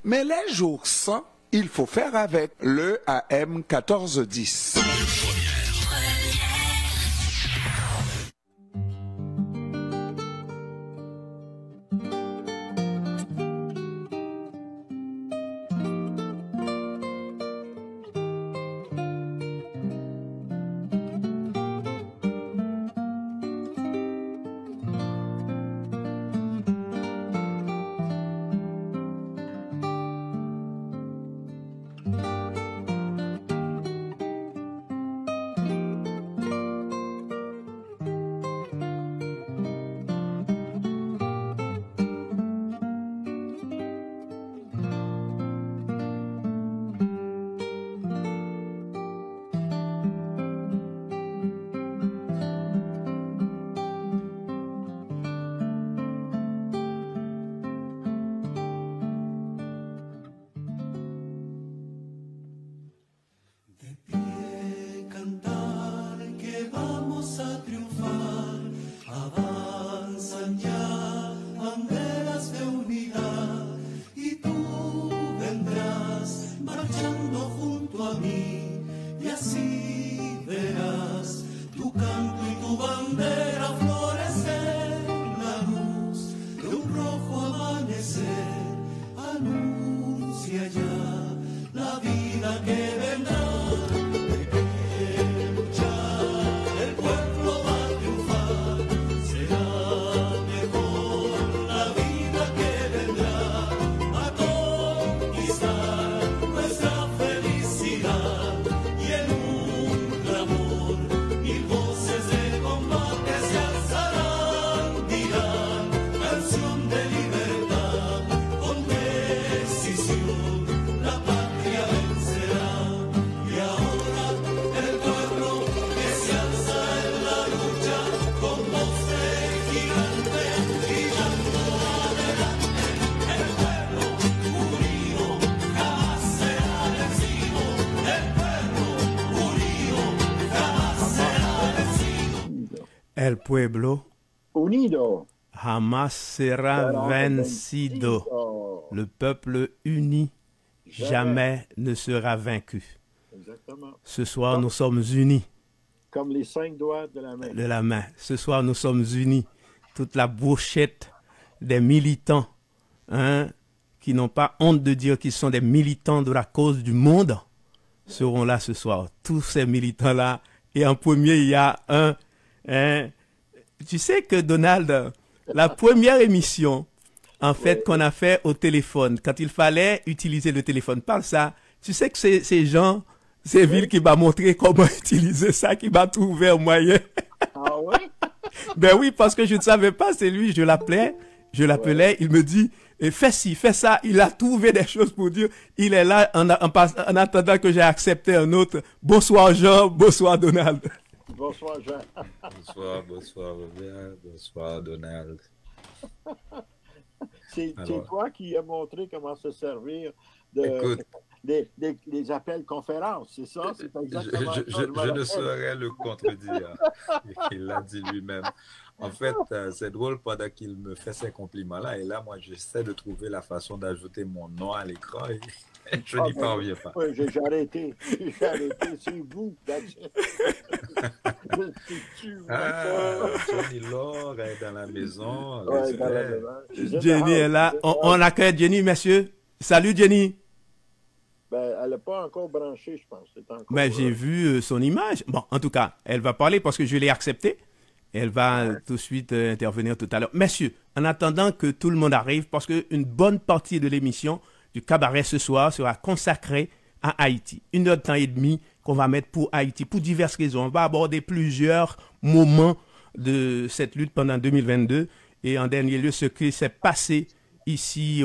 Mais les jours sans, il faut faire avec le AM 1410. El pueblo unido jamás será vencido. Le peuple uni jamais ne sera vaincu. Exactement. Ce soir, nous sommes unis. Comme les 5 doigts de la main. De la main. Ce soir, nous sommes unis. Toute la brochette des militants, hein, qui n'ont pas honte de dire qu'ils sont des militants de la cause du monde, seront là ce soir. Tous ces militants-là. Et en premier, il y a un... tu sais que Donald, la première émission, en fait, qu'on a fait au téléphone, quand il fallait utiliser le téléphone, par ça, tu sais que ces gens, ces villes qui m'a montré comment utiliser ça, qui m'a trouvé un moyen. Ah ouais? Ben oui, parce que je ne savais pas, c'est lui, je l'appelais, il me dit, fais ci, fais ça, il a trouvé des choses pour dire, il est là en attendant que j'ai accepté un autre. Bonsoir Jean, bonsoir Donald. Bonsoir, Jean. Bonsoir, Robert. Bonsoir, Donald. C'est toi qui as montré comment se servir des appels conférences, c'est ça? C'est exactement je ne saurais le contredire. Il l'a dit lui-même. En fait, c'est drôle pendant qu'il me fait ces compliments-là. Et là, moi, j'essaie de trouver la façon d'ajouter mon nom à l'écran. Et je n'y parviens pas. Oui, j'ai arrêté. C'est vous. Johnny Laure est dans la maison. Ouais, dans la maison. Jenny est là. On accueille Jenny, messieurs. Salut, Jenny. Ben, elle n'est pas encore branchée, je pense. Mais j'ai vu son image. Bon, en tout cas, elle va parler parce que je l'ai acceptée. Elle va tout de suite intervenir tout à l'heure. Messieurs, en attendant que tout le monde arrive, parce qu'une bonne partie de l'émission du cabaret ce soir sera consacrée à Haïti. 1 heure de temps et demi qu'on va mettre pour Haïti, pour diverses raisons. On va aborder plusieurs moments de cette lutte pendant 2022. Et en dernier lieu, ce qui s'est passé ici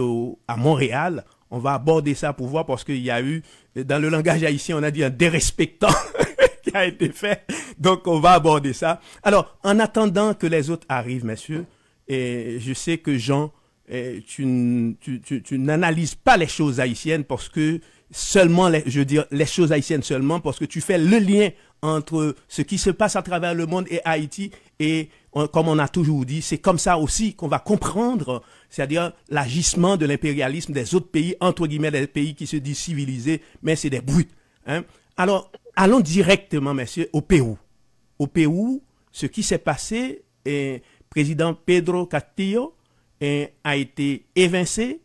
à Montréal. On va aborder ça pour voir parce qu'il y a eu, dans le langage haïtien, on a dit un dérespectant qui a été fait. Donc, on va aborder ça. Alors, en attendant que les autres arrivent, messieurs, et je sais que Jean, tu n'analyses pas les choses haïtiennes parce que seulement, les choses haïtiennes seulement parce que tu fais le lien entre ce qui se passe à travers le monde et Haïti et comme on a toujours dit, c'est comme ça aussi qu'on va comprendre, c'est-à-dire l'agissement de l'impérialisme des autres pays, entre guillemets, des pays qui se disent civilisés, mais c'est des brutes. Hein. Alors, allons directement, messieurs, au Pérou. Au Pérou, ce qui s'est passé, président Pedro Castillo a été évincé.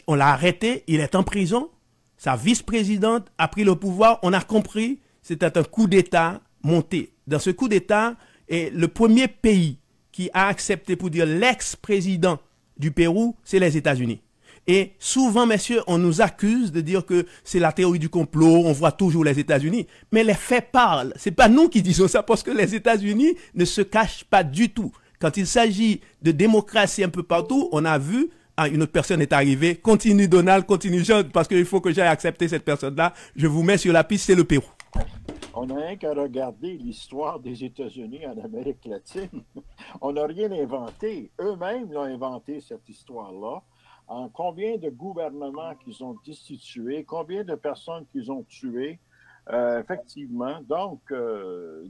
On l'a arrêté, il est en prison. Sa vice-présidente a pris le pouvoir. On a compris, c'était un coup d'État monté. Dans ce coup d'État, le premier pays qui a accepté, pour dire l'ex-président du Pérou, c'est les États-Unis. Et souvent, messieurs, on nous accuse de dire que c'est la théorie du complot, on voit toujours les États-Unis. Mais les faits parlent. C'est pas nous qui disons ça, parce que les États-Unis ne se cachent pas du tout. Quand il s'agit de démocratie un peu partout, on a vu, une autre personne est arrivée, continue Donald, continue Jean, parce qu'il faut que j'aille accepter cette personne-là. Je vous mets sur la piste, c'est le Pérou. On n'a rien qu'à regarder l'histoire des États-Unis en Amérique latine. On n'a rien inventé. Eux-mêmes l'ont inventé, cette histoire-là. En combien de gouvernements qu'ils ont destitués, combien de personnes qu'ils ont tuées, effectivement. Donc,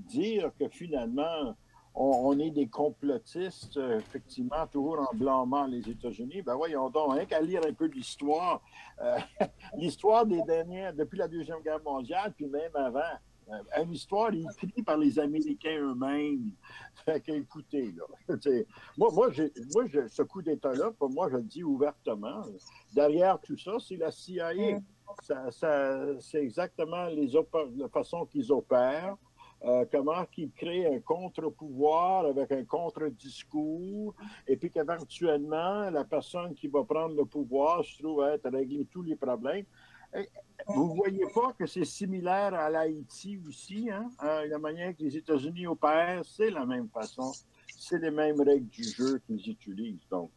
dire que finalement, on est des complotistes, effectivement, toujours en blâmant les États-Unis, ben voyons donc, rien qu'à lire un peu l'histoire. L'histoire des dernières, depuis la Deuxième Guerre mondiale, puis même avant. Une histoire écrite par les Américains eux-mêmes. Fait qu'écoutez, là. Moi, ce coup d'État-là, pour moi, je le dis ouvertement, derrière tout ça, c'est la CIA. C'est exactement la façon qu'ils opèrent. Comment qu'ils créent un contre-pouvoir avec un contre-discours, et puis qu'éventuellement, la personne qui va prendre le pouvoir se trouve à être régler tous les problèmes. Vous ne voyez pas que c'est similaire à l'Haïti aussi, hein? La manière que les États-Unis opèrent, c'est la même façon. C'est les mêmes règles du jeu qu'ils utilisent. Donc,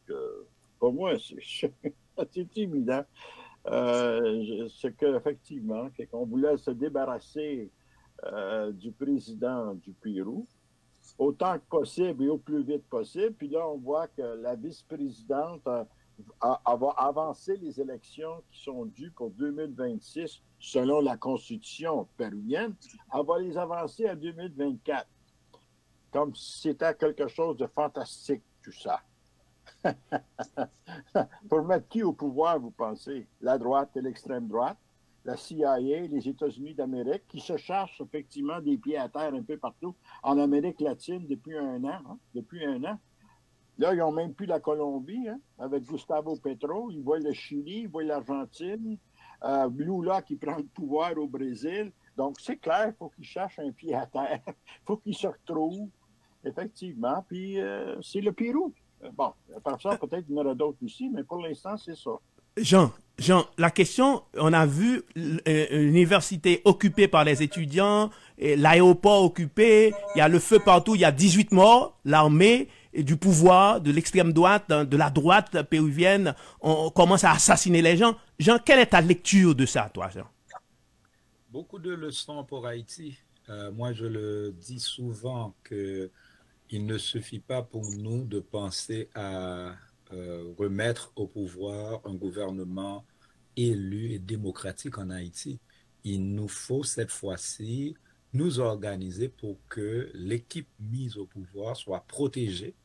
pour moi, c'est évident. C'est qu'effectivement, qu'on voulait se débarrasser du président du Pérou, autant que possible et au plus vite possible. Puis là, on voit que la vice-présidente va avancer les élections qui sont dues pour 2026, selon la Constitution péruvienne. Elle va les avancer à 2024. Comme si c'était quelque chose de fantastique, tout ça. Pour mettre qui au pouvoir, vous pensez? La droite et l'extrême droite? La CIA, les États-Unis d'Amérique, qui se cherchent effectivement des pieds à terre un peu partout en Amérique latine depuis un an. Hein, depuis un an. Là, ils n'ont même plus la Colombie, hein, avec Gustavo Petro. Ils voient le Chili, ils voient l'Argentine. Lula qui prend le pouvoir au Brésil. Donc, c'est clair, il faut qu'ils cherchent un pied à terre. Il faut qu'ils se retrouvent, effectivement. Puis, c'est le Pérou. Bon, par ça, peut-être qu'il y en aura d'autres aussi, mais pour l'instant, c'est ça. Jean, la question, on a vu l'université occupée par les étudiants, l'aéroport occupé, il y a le feu partout, il y a 18 morts, l'armée du pouvoir, de l'extrême droite, de la droite péruvienne, on commence à assassiner les gens. Jean, quelle est ta lecture de ça, toi, Jean? Beaucoup de leçons pour Haïti. Moi, je le dis souvent qu'il ne suffit pas pour nous de penser à remettre au pouvoir un gouvernement élu et démocratique en Haïti. Il nous faut cette fois-ci nous organiser pour que l'équipe mise au pouvoir soit protégée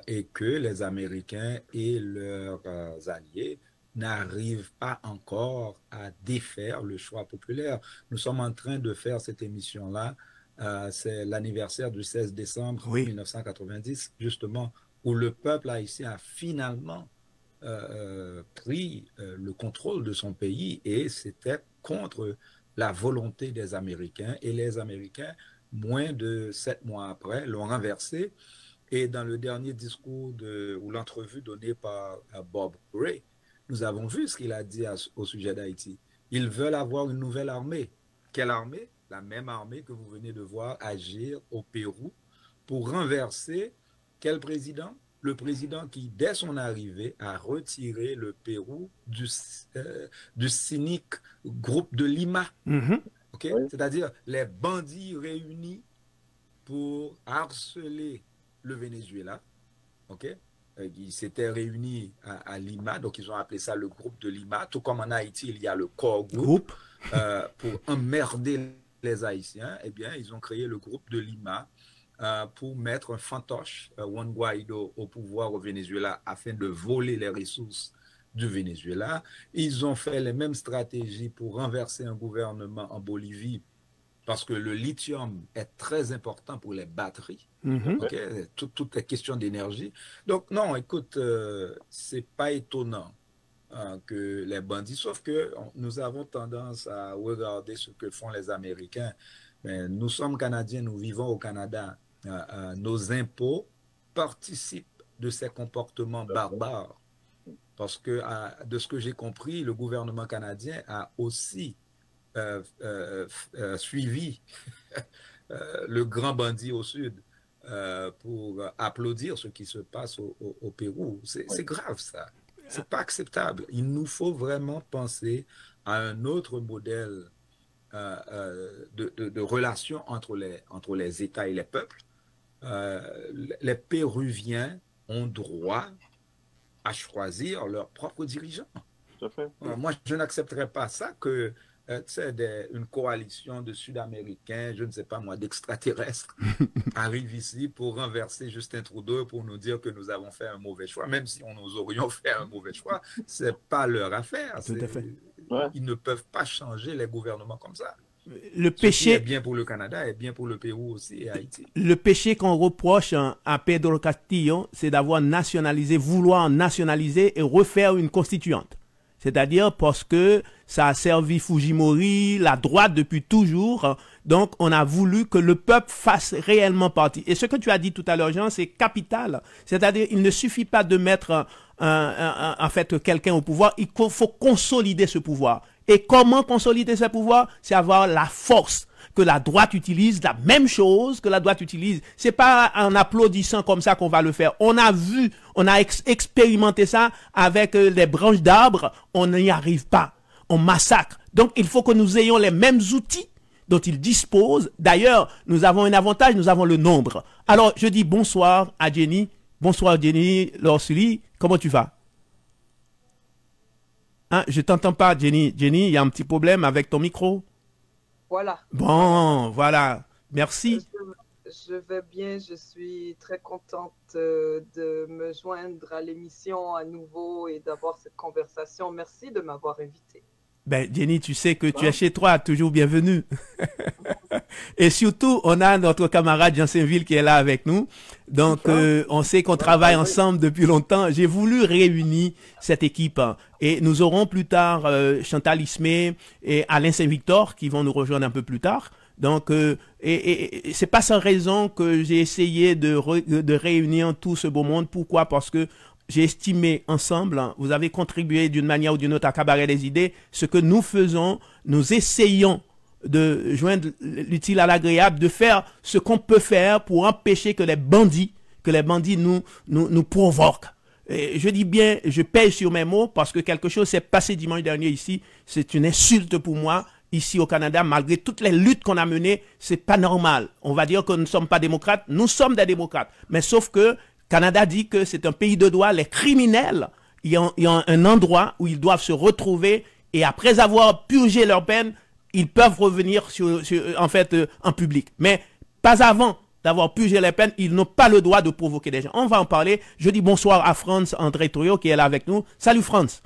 et que les Américains et leurs alliés n'arrivent pas encore à défaire le choix populaire. Nous sommes en train de faire cette émission-là. C'est l'anniversaire du 16 décembre 1990, justement, où le peuple haïtien a finalement pris le contrôle de son pays, et c'était contre la volonté des Américains. Et les Américains, moins de 7 mois après, l'ont renversé. Et dans le dernier discours ou l'entrevue donnée par Bob Ray, nous avons vu ce qu'il a dit au sujet d'Haïti. Ils veulent avoir une nouvelle armée. Quelle armée? La même armée que vous venez de voir agir au Pérou pour renverser quel président? Le président qui, dès son arrivée, a retiré le Pérou du cynique groupe de Lima. Okay? Oui. C'est-à-dire les bandits réunis pour harceler le Venezuela. Okay? Ils s'étaient réunis à Lima, donc ils ont appelé ça le groupe de Lima. Tout comme en Haïti, il y a le core group. Pour emmerder les Haïtiens. Eh bien, ils ont créé le groupe de Lima pour mettre un fantoche, Juan Guaido, au pouvoir au Venezuela afin de voler les ressources du Venezuela. Ils ont fait les mêmes stratégies pour renverser un gouvernement en Bolivie parce que le lithium est très important pour les batteries. Okay? Tout est question d'énergie. Donc non, écoute, c'est pas étonnant que les bandits, sauf que nous avons tendance à regarder ce que font les Américains. Mais nous sommes Canadiens, nous vivons au Canada. Nos impôts participent de ces comportements barbares. Parce que, de ce que j'ai compris, le gouvernement canadien a aussi suivi le grand bandit au sud pour applaudir ce qui se passe au Pérou. C'est grave, ça. C'est pas acceptable. Il nous faut vraiment penser à un autre modèle de relation entre les États et les peuples. Les Péruviens ont droit à choisir leurs propres dirigeants. Tout à fait. Moi, je n'accepterais pas ça que une coalition de Sud-Américains, je ne sais pas moi, d'extraterrestres, arrive ici pour renverser Justin Trudeau, pour nous dire que nous avons fait un mauvais choix, même si nous aurions fait un mauvais choix, c'est pas leur affaire. Tout à fait. Ils ne peuvent pas changer les gouvernements comme ça. Le péché est bien pour le Canada et bien pour le Pérou aussi et Haïti. Le péché qu'on reproche à Pedro Castillo, c'est d'avoir nationalisé, vouloir nationaliser et refaire une constituante. C'est-à-dire parce que ça a servi Fujimori, la droite depuis toujours. Donc, on a voulu que le peuple fasse réellement partie. Et ce que tu as dit tout à l'heure, Jean, c'est capital. C'est-à-dire, il ne suffit pas de mettre en fait quelqu'un au pouvoir. Il faut consolider ce pouvoir. Et comment consolider ce pouvoir? C'est avoir la force que la droite utilise, la même chose que la droite utilise. C'est pas en applaudissant comme ça qu'on va le faire. On a vu, on a expérimenté ça avec les branches d'arbres. On n'y arrive pas. On massacre. Donc, il faut que nous ayons les mêmes outils dont ils disposent. D'ailleurs, nous avons un avantage, nous avons le nombre. Alors, je dis bonsoir à Jenny. Bonsoir Jenny Lorsuli. Comment tu vas? Hein, je t'entends pas, Jenny. Jenny, il y a un petit problème avec ton micro. Voilà. Bon, voilà. Merci. Je vais bien. Je suis très contente de me joindre à l'émission à nouveau et d'avoir cette conversation. Merci de m'avoir invité. Ben, Jenny, tu sais que tu es chez toi, toujours bienvenue. Et surtout, on a notre camarade Jean Saint-Ville qui est là avec nous. Donc, on sait qu'on travaille ensemble depuis longtemps. J'ai voulu réunir cette équipe. Et nous aurons plus tard Chantal Ismé et Alain Saint-Victor qui vont nous rejoindre un peu plus tard. Donc, et c'est pas sans raison que j'ai essayé de réunir tout ce beau monde. Pourquoi? Parce que j'ai estimé ensemble, vous avez contribué d'une manière ou d'une autre à Cabaret des idées. Ce que nous faisons, nous essayons de joindre l'utile à l'agréable, de faire ce qu'on peut faire pour empêcher que les bandits nous provoquent. Et je dis bien, je pèse sur mes mots parce que quelque chose s'est passé dimanche dernier ici. C'est une insulte pour moi. Ici au Canada, malgré toutes les luttes qu'on a menées, c'est pas normal. On va dire que nous ne sommes pas démocrates. Nous sommes des démocrates. Mais sauf que Canada dit que c'est un pays de droit. Les criminels, il y a un endroit où ils doivent se retrouver et après avoir purgé leur peine, ils peuvent revenir en public. Mais pas avant d'avoir purgé les peines, ils n'ont pas le droit de provoquer des gens. On va en parler. Je dis bonsoir à Franz André Troyo qui est là avec nous. Salut Franz.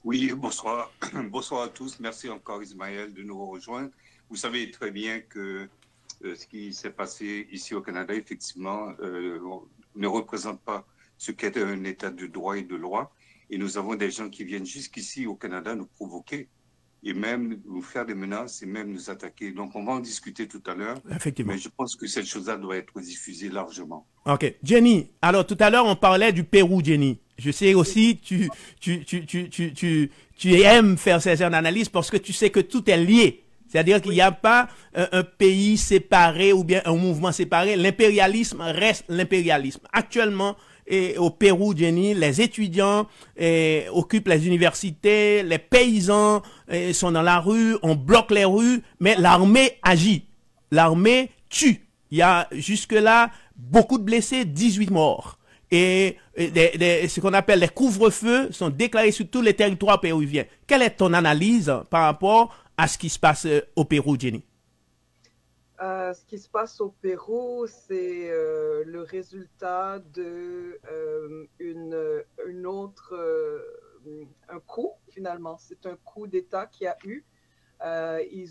Oui, bonsoir. Bonsoir à tous. Merci encore Ismaël de nous rejoindre. Vous savez très bien que ce qui s'est passé ici au Canada, effectivement, ne représente pas ce qu'est un état de droit et de loi. Et nous avons des gens qui viennent jusqu'ici au Canada nous provoquer et même nous faire des menaces et même nous attaquer. Donc, on va en discuter tout à l'heure. Effectivement. Mais je pense que cette chose-là doit être diffusée largement. OK. Jenny, alors tout à l'heure, on parlait du Pérou, Jenny. Je sais aussi, tu aimes faire ces genres d'analyse parce que tu sais que tout est lié. C'est-à-dire qu'il n'y a pas un pays séparé ou bien un mouvement séparé. L'impérialisme reste l'impérialisme. Actuellement, au Pérou, Jenny, les étudiants occupent les universités, les paysans sont dans la rue, on bloque les rues, mais l'armée agit. L'armée tue. Il y a jusque-là beaucoup de blessés, 18 morts. Et ce qu'on appelle les couvre-feux sont déclarés sur tous les territoires péruviens. Quelle est ton analyse par rapport à ce qui se passe au Pérou, Jenny? Ce qui se passe au Pérou, c'est le résultat de une autre, un coup finalement. C'est un coup d'État qu'il y a eu. Il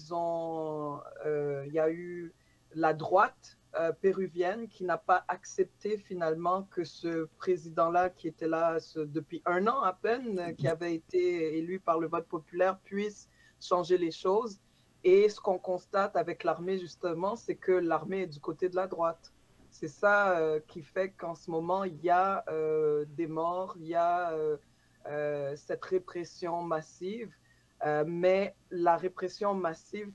y a eu la droite péruvienne qui n'a pas accepté finalement que ce président-là, qui était là depuis 1 an à peine, qui avait été élu par le vote populaire, puisse changer les choses. Et ce qu'on constate avec l'armée, justement, c'est que l'armée est du côté de la droite. C'est ça qui fait qu'en ce moment, il y a des morts, il y a cette répression massive. Mais la répression massive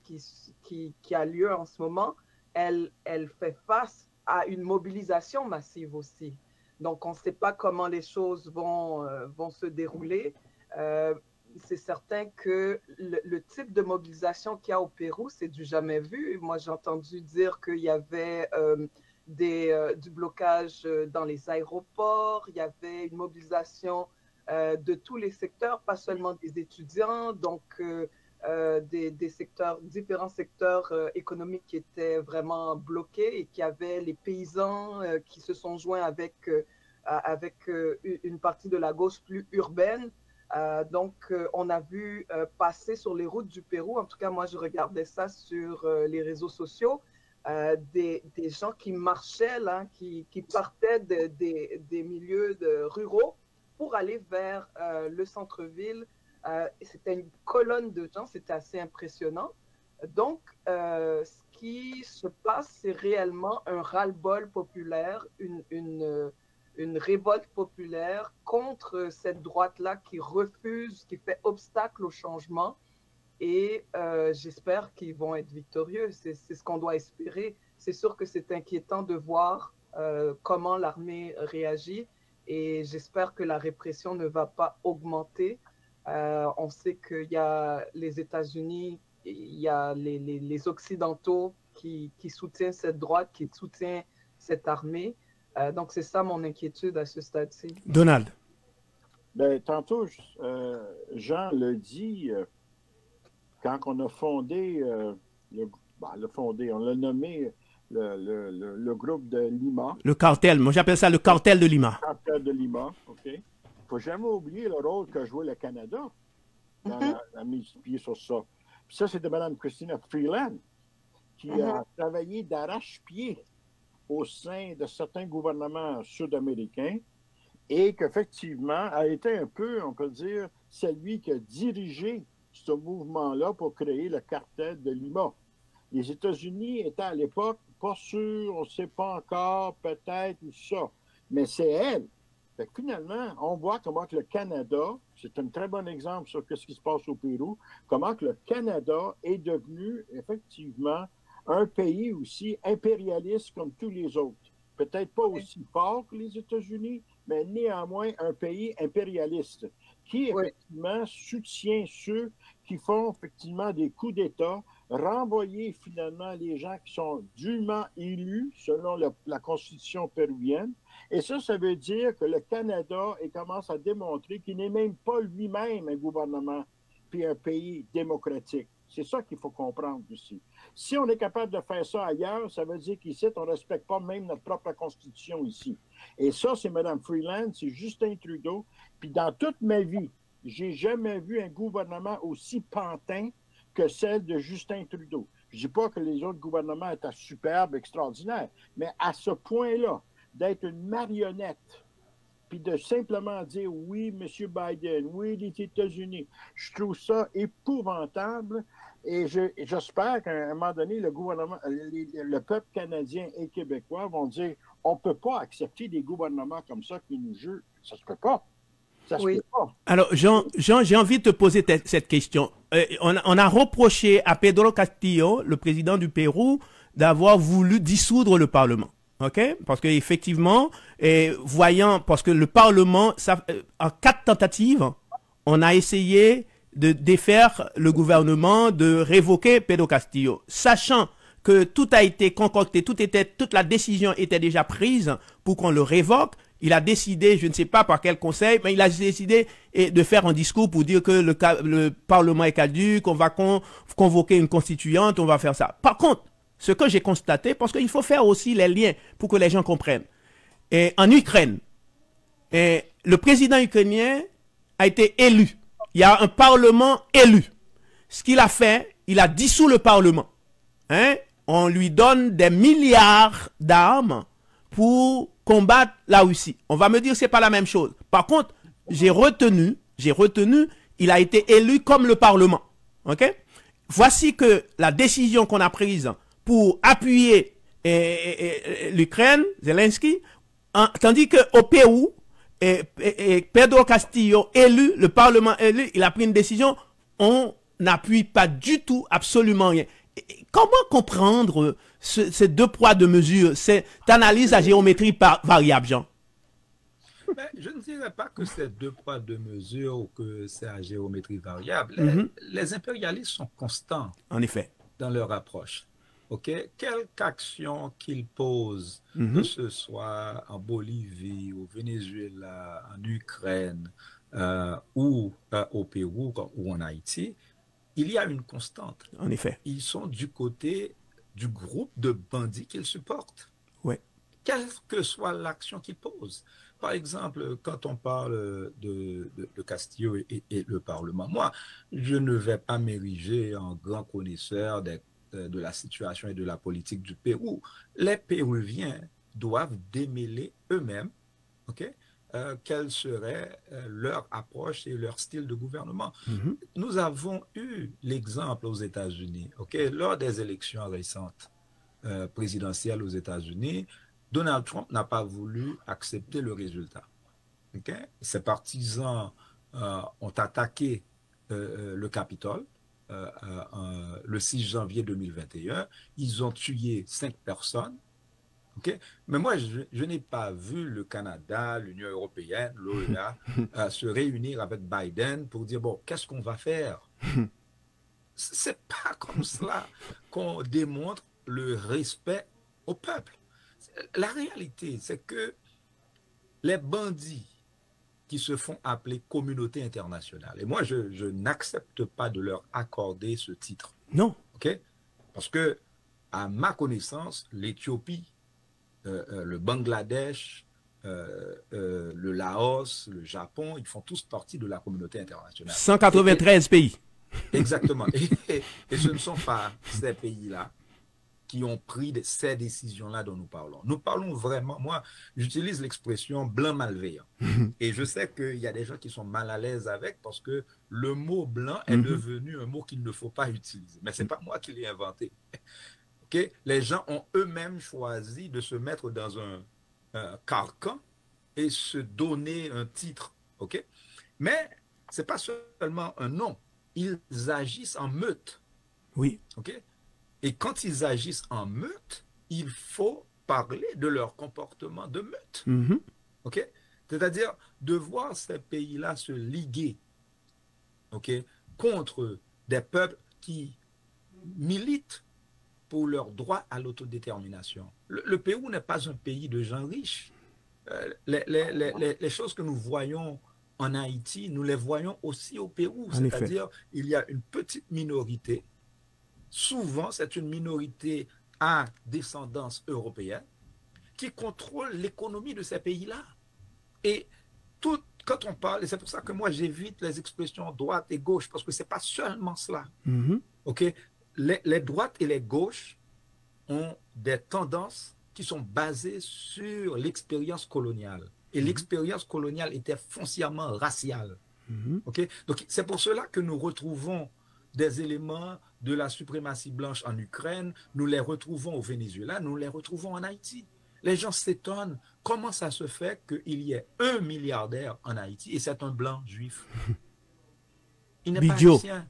qui a lieu en ce moment, elle fait face à une mobilisation massive aussi. Donc, on ne sait pas comment les choses vont se dérouler. C'est certain que le type de mobilisation qu'il y a au Pérou, c'est du jamais vu. Moi, j'ai entendu dire qu'il y avait du blocage dans les aéroports, il y avait une mobilisation de tous les secteurs, pas seulement des étudiants, donc des secteurs, différents secteurs économiques qui étaient vraiment bloqués et qui avaient les paysans qui se sont joints avec une partie de la gauche plus urbaine. Donc, on a vu passer sur les routes du Pérou, en tout cas, moi, je regardais ça sur les réseaux sociaux, des gens qui marchaient, là, qui partaient des milieux ruraux pour aller vers le centre-ville. C'était une colonne de gens, c'était assez impressionnant. Donc, ce qui se passe, c'est réellement un ras-le-bol populaire, une révolte populaire contre cette droite-là qui refuse, qui fait obstacle au changement. Et j'espère qu'ils vont être victorieux. C'est ce qu'on doit espérer. C'est sûr que c'est inquiétant de voir comment l'armée réagit. Et j'espère que la répression ne va pas augmenter. On sait qu'il y a les États-Unis, il y a les Occidentaux qui soutiennent cette droite, qui soutiennent cette armée. Donc, c'est ça mon inquiétude à ce stade-ci. Donald. Ben, tantôt, Jean le dit, quand on a fondé, on l'a nommé le groupe de Lima. Le cartel, moi j'appelle ça le cartel de Lima. Le cartel de Lima, OK. Il ne faut jamais oublier le rôle qu'a joué le Canada dans la mise pied sur ça. Puis ça, c'est de Mme Chrystia Freeland, qui a travaillé d'arrache-pied au sein de certains gouvernements sud-américains et qu'effectivement a été un peu, on peut dire, celui qui a dirigé ce mouvement-là pour créer le cartel de Lima. Les États-Unis étaient à l'époque pas sûrs, on ne sait pas encore, peut-être, ou ça, mais c'est elle. Fait que finalement, on voit comment que le Canada, c'est un très bon exemple sur ce qui se passe au Pérou, comment que le Canada est devenu effectivement un pays aussi impérialiste comme tous les autres. Peut-être pas aussi fort que les États-Unis, mais néanmoins un pays impérialiste qui effectivement soutient ceux qui font effectivement des coups d'État, renvoyer finalement les gens qui sont dûment élus selon la constitution péruvienne. Et ça veut dire que le Canada commence à démontrer qu'il n'est même pas lui-même un gouvernement puis un pays démocratique. C'est ça qu'il faut comprendre aussi. Si on est capable de faire ça ailleurs, ça veut dire qu'ici, on ne respecte pas même notre propre constitution ici. Et ça, c'est Mme Freeland, c'est Justin Trudeau. Puis dans toute ma vie, j'ai jamais vu un gouvernement aussi pantin que celle de Justin Trudeau. Je ne dis pas que les autres gouvernements étaient superbes, extraordinaires, mais à ce point-là, d'être une marionnette, puis de simplement dire oui, M. Biden, oui, les États-Unis, je trouve ça épouvantable. Et j'espère qu'à un moment donné, le gouvernement, le peuple canadien et québécois vont dire on ne peut pas accepter des gouvernements comme ça qui nous jugent. Ça ne se peut pas. Ça se peut pas. Alors, Jean, j'ai envie de te poser cette question. On a reproché à Pedro Castillo, le président du Pérou, d'avoir voulu dissoudre le Parlement. OK? Parce qu'effectivement, parce que le Parlement, en 4 tentatives, on a essayé de défaire le gouvernement, de révoquer Pedro Castillo, sachant que tout a été concocté, toute la décision était déjà prise pour qu'on le révoque. Il a décidé, je ne sais pas par quel conseil, mais il a décidé de faire un discours pour dire que le Parlement est caduc, qu'on va convoquer une constituante, on va faire ça. Par contre, ce que j'ai constaté, parce qu'il faut faire aussi les liens pour que les gens comprennent. Et en Ukraine, le président ukrainien a été élu. Il y a un parlement élu. Ce qu'il a fait, il a dissous le parlement. On lui donne des milliards d'armes pour combattre la Russie. On va me dire que c'est pas la même chose. Par contre, j'ai retenu, il a été élu comme le Parlement. Ok? Voici que la décision qu'on a prise pour appuyer l'Ukraine, Zelensky, tandis qu'au Pérou, Pedro Castillo élu, le Parlement élu, il a pris une décision, on n'appuie pas du tout, absolument rien. Comment comprendre ces deux poids, deux mesures, cette analyse à géométrie variable, Jean? Mais je ne dirais pas que c'est deux poids, deux mesures ou que c'est à géométrie variable. Les impérialistes sont constants en effet dans leur approche. Okay? Quelque action qu'ils posent, que ce soit en Bolivie, au Venezuela, en Ukraine ou au Pérou ou en Haïti, il y a une constante. En effet. Ils sont du côté du groupe de bandits qu'ils supportent. Ouais. Quelle que soit l'action qu'ils posent. Par exemple, quand on parle de Castillo et le Parlement, moi, je ne vais pas m'ériger en grand connaisseur de la situation et de la politique du Pérou. Les Péruviens doivent démêler eux-mêmes, ok, quelle serait leur approche et leur style de gouvernement. Nous avons eu l'exemple aux États-Unis, ok, lors des élections récentes présidentielles aux États-Unis. Donald Trump n'a pas voulu accepter le résultat. Okay? Ses partisans ont attaqué le Capitole le 6 janvier 2021. Ils ont tué 5 personnes. Okay? Mais moi, je n'ai pas vu le Canada, l'Union européenne, l'OEA se réunir avec Biden pour dire, bon, qu'est-ce qu'on va faire? C'est pas comme cela qu'on démontre le respect au peuple. La réalité, c'est que les bandits qui se font appeler communauté internationale, et moi, je n'accepte pas de leur accorder ce titre. Non. Okay? Parce que, à ma connaissance, l'Éthiopie, le Bangladesh, le Laos, le Japon, ils font tous partie de la communauté internationale. 193 pays. Exactement. Et ce ne sont pas ces pays-là qui ont pris ces décisions-là dont nous parlons. Nous parlons vraiment, moi, j'utilise l'expression blanc malveillant. Et je sais qu'il y a des gens qui sont mal à l'aise avec parce que le mot blanc est devenu un mot qu'il ne faut pas utiliser. Mais ce n'est pas moi qui l'ai inventé. Okay? Les gens ont eux-mêmes choisi de se mettre dans un carcan et se donner un titre. Okay? Mais ce n'est pas seulement un nom. Ils agissent en meute. Oui. Okay? Et quand ils agissent en meute, il faut parler de leur comportement de meute. Okay? C'est-à-dire de voir ces pays-là se liguer, okay, contre des peuples qui militent pour leur droit à l'autodétermination. Le Pérou n'est pas un pays de gens riches. Les choses que nous voyons en Haïti, nous les voyons aussi au Pérou. C'est-à-dire il y a une petite minorité. Souvent, c'est une minorité à descendance européenne qui contrôle l'économie de ces pays-là. Et quand on parle, et c'est pour ça que moi j'évite les expressions droite et gauche, parce que ce n'est pas seulement cela. Okay? Les droites et les gauches ont des tendances qui sont basées sur l'expérience coloniale. Et l'expérience coloniale était foncièrement raciale. Okay? Donc c'est pour cela que nous retrouvons des éléments de la suprématie blanche en Ukraine, nous les retrouvons au Venezuela, nous les retrouvons en Haïti. Les gens s'étonnent comment ça se fait qu'il y ait un milliardaire en Haïti et c'est un blanc juif. Il n'est pas haïtien.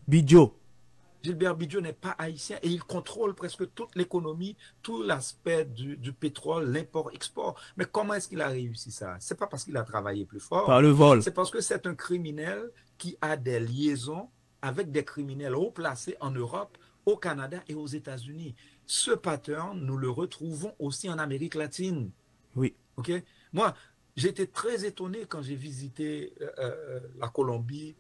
Gilbert Bidjo n'est pas haïtien et il contrôle presque toute l'économie, tout l'aspect du pétrole, l'import-export. Mais comment est-ce qu'il a réussi ça? Ce n'est pas parce qu'il a travaillé plus fort. Par le vol. C'est parce que c'est un criminel qui a des liaisons avec des criminels haut placés en Europe, au Canada et aux États-Unis. Ce pattern, nous le retrouvons aussi en Amérique latine. Oui. Okay? Moi, j'étais très étonné quand j'ai visité la Colombie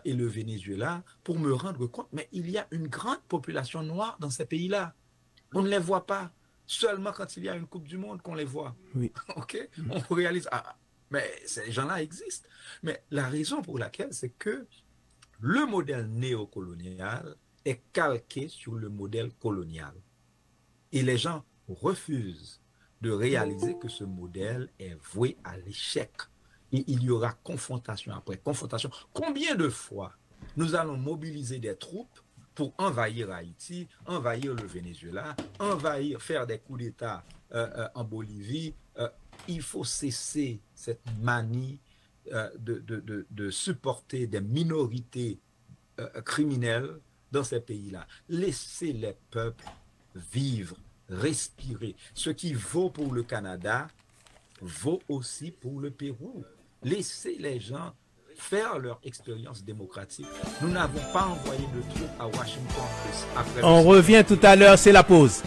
et le Venezuela pour me rendre compte, mais il y a une grande population noire dans ces pays-là. On ne les voit pas. Seulement quand il y a une Coupe du Monde qu'on les voit. Oui. OK? On réalise, ah, mais ces gens-là existent. Mais la raison pour laquelle, c'est que le modèle néocolonial est calqué sur le modèle colonial. Et les gens refusent de réaliser que ce modèle est voué à l'échec. Et il y aura confrontation après confrontation. Combien de fois nous allons mobiliser des troupes pour envahir Haïti, envahir le Venezuela, faire des coups d'État en Bolivie? Il faut cesser cette manie de supporter des minorités criminelles dans ces pays-là. Laissez les peuples vivre, respirer. Ce qui vaut pour le Canada vaut aussi pour le Pérou. Laissez les gens faire leur expérience démocratique. Nous n'avons pas envoyé de troupes à Washington après. On revient tout à l'heure, c'est la pause.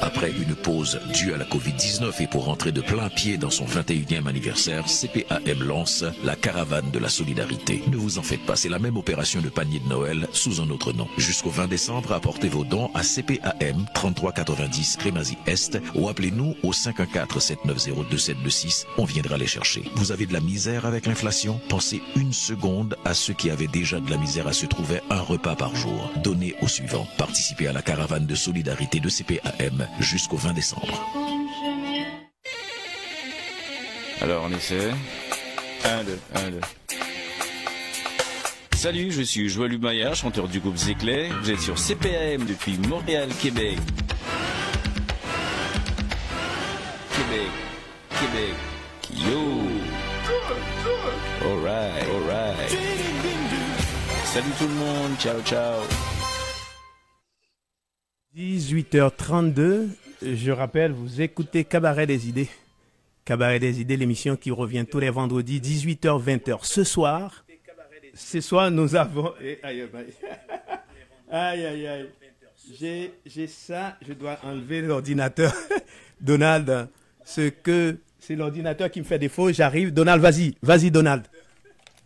Après une pause due à la Covid-19 et pour rentrer de plein pied dans son 21e anniversaire, CPAM lance la caravane de la solidarité. Ne vous en faites pas, c'est la même opération de panier de Noël sous un autre nom. Jusqu'au 20 décembre, apportez vos dons à CPAM 3390 Crémazie Est ou appelez-nous au 514-790-2726. On viendra les chercher. Vous avez de la misère avec l'inflation? Pensez une seconde à ceux qui avaient déjà de la misère à se trouver un repas par jour. Donnez au suivant. Participez à la caravane de solidarité de CPAM jusqu'au 20 décembre. Alors on essaie. 1, 2, 1, 2. Salut, je suis Joël Humaya, chanteur du groupe Zéclé. Vous êtes sur CPAM depuis Montréal, Québec. Québec. Yo. Alright. Salut tout le monde, ciao. 18h32, je rappelle, vous écoutez Cabaret des idées. Cabaret des idées, l'émission qui revient tous les vendredis, 18h-20h. Ce soir, nous avons... Aïe. J'ai ça, je dois enlever l'ordinateur. Donald, c'est l'ordinateur qui me fait défaut, j'arrive. Donald, vas-y Donald.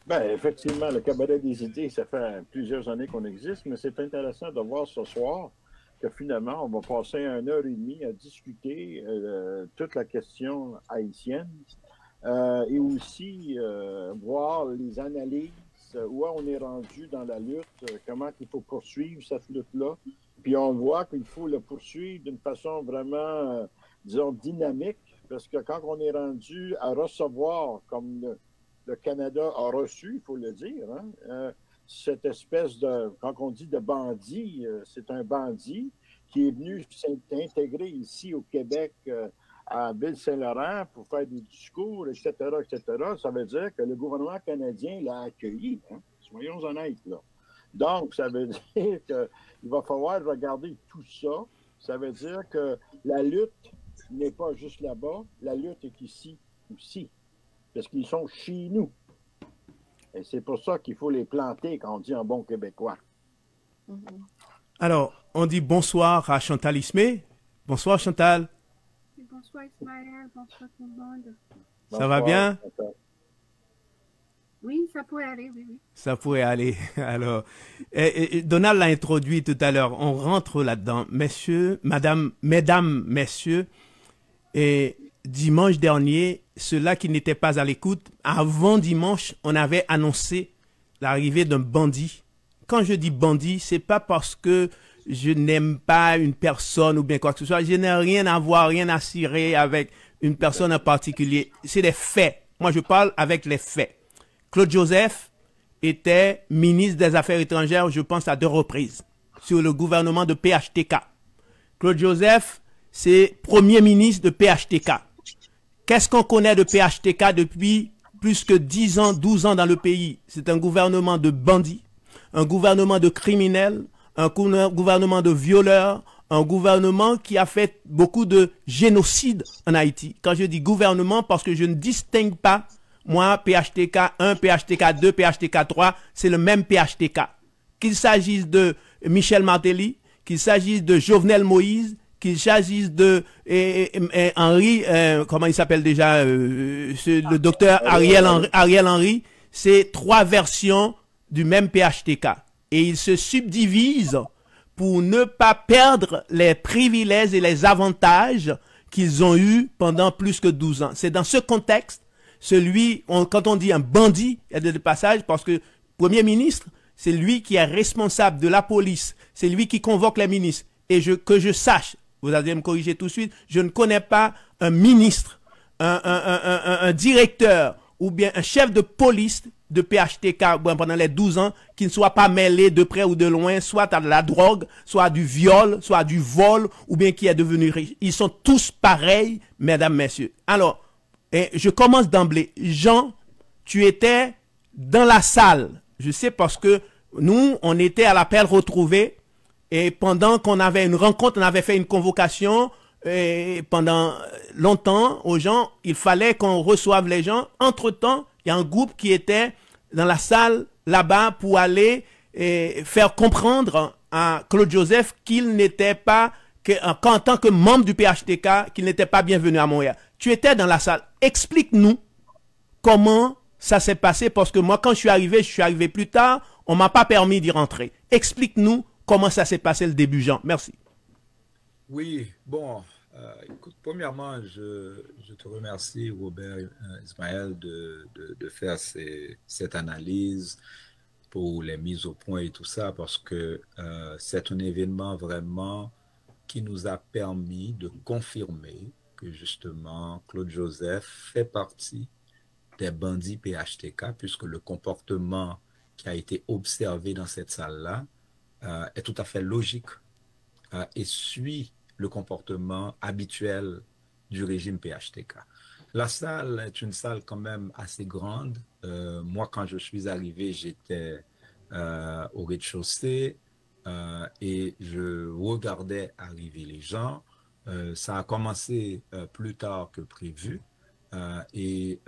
Ben, effectivement, le Cabaret des idées, ça fait plusieurs années qu'on existe, mais c'est intéressant de voir ce soir que finalement, on va passer 1h30 à discuter toute la question haïtienne et aussi voir les analyses, où on est rendu dans la lutte, comment il faut poursuivre cette lutte-là. Puis on voit qu'il faut le poursuivre d'une façon vraiment, disons, dynamique, parce que quand on est rendu à recevoir, comme le Canada a reçu, il faut le dire, cette espèce de, quand on dit de bandit, c'est un bandit qui est venu s'intégrer ici au Québec, à Ville-Saint-Laurent pour faire des discours, etc., etc. Ça veut dire que le gouvernement canadien l'a accueilli. Soyons honnêtes, là. Donc, ça veut dire qu'il va falloir regarder tout ça. Ça veut dire que la lutte n'est pas juste là-bas, la lutte est ici aussi. Parce qu'ils sont chez nous. Et c'est pour ça qu'il faut les planter quand on dit en bon québécois. Alors, on dit bonsoir à Chantal Ismé. Bonsoir Chantal. Bonsoir Ismaël, bonsoir tout le monde. Ça va bien? Oui, ça pourrait aller, oui. Ça pourrait aller. Alors, Donald l'a introduit tout à l'heure. On rentre là-dedans. Mesdames, messieurs, et dimanche dernier, ceux-là qui n'étaient pas à l'écoute, avant dimanche, on avait annoncé l'arrivée d'un bandit. Quand je dis bandit, c'est pas parce que je n'aime pas une personne ou bien quoi que ce soit. Je n'ai rien à voir, rien à cirer avec une personne en particulier. C'est des faits. Moi, je parle avec les faits. Claude Joseph était ministre des Affaires étrangères, je pense, à 2 reprises, sur le gouvernement de PHTK. Claude Joseph, c'est premier ministre de PHTK. Qu'est-ce qu'on connaît de PHTK depuis plus que 10 ans, 12 ans dans le pays? C'est un gouvernement de bandits, un gouvernement de criminels, un gouvernement de violeurs, un gouvernement qui a fait beaucoup de génocide en Haïti. Quand je dis gouvernement, parce que je ne distingue pas, moi, PHTK 1, PHTK 2, PHTK 3, c'est le même PHTK. Qu'il s'agisse de Michel Martelly, qu'il s'agisse de Jovenel Moïse, qu'il s'agisse de Henri, comment il s'appelle déjà, le docteur Ariel Henry, c'est 3 versions du même PHTK. Et ils se subdivisent pour ne pas perdre les privilèges et les avantages qu'ils ont eus pendant plus que 12 ans. C'est dans ce contexte, quand on dit un bandit, il y a de passage, parce que Premier ministre, c'est lui qui est responsable de la police, c'est lui qui convoque les ministres. Et que je sache, vous allez me corriger tout de suite, je ne connais pas un ministre, un directeur ou bien un chef de police de PHTK pendant les 12 ans qui ne soit pas mêlé de près ou de loin, soit à la drogue, soit à du viol, soit à du vol, ou bien qui est devenu riche. Ils sont tous pareils, mesdames, messieurs. Alors, je commence d'emblée. Jean, tu étais dans la salle. Je sais parce que nous, on était à l'appel retrouvé et pendant qu'on avait une rencontre, on avait fait une convocation et pendant longtemps aux gens, il fallait qu'on reçoive les gens. Entre-temps, il y a un groupe qui était dans la salle là-bas pour aller faire comprendre à Claude Joseph qu'il n'était pas, qu'en tant que membre du PHTK, qu'il n'était pas bienvenu à Montréal. Tu étais dans la salle. Explique-nous comment ça s'est passé, parce que moi, quand je suis arrivé plus tard, on ne m'a pas permis d'y rentrer. Explique-nous comment ça s'est passé le début, Jean. Merci. Oui, bon, écoute, premièrement, je te remercie, Robert Ismaël, de faire cette analyse pour les mises au point et tout ça, parce que c'est un événement vraiment qui nous a permis de confirmer que justement Claude Joseph fait partie des bandits PHTK, puisque le comportement qui a été observé dans cette salle-là est tout à fait logique et suit le comportement habituel du régime PHTK. La salle est une salle quand même assez grande. Moi, quand je suis arrivé, j'étais au rez-de-chaussée et je regardais arriver les gens. Ça a commencé plus tard que prévu. Et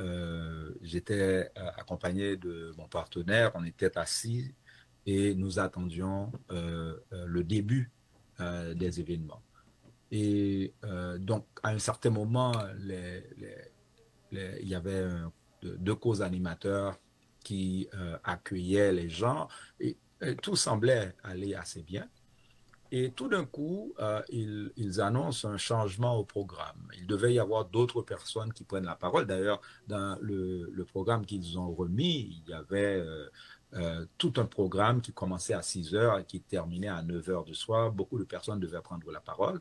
j'étais accompagné de mon partenaire, on était assis et nous attendions le début des événements. Et donc, à un certain moment, il y avait deux co-animateurs qui accueillaient les gens et tout semblait aller assez bien. Et tout d'un coup, ils annoncent un changement au programme. Il devait y avoir d'autres personnes qui prennent la parole. D'ailleurs, dans le programme qu'ils ont remis, il y avait tout un programme qui commençait à 6 heures et qui terminait à 9 heures du soir. Beaucoup de personnes devaient prendre la parole.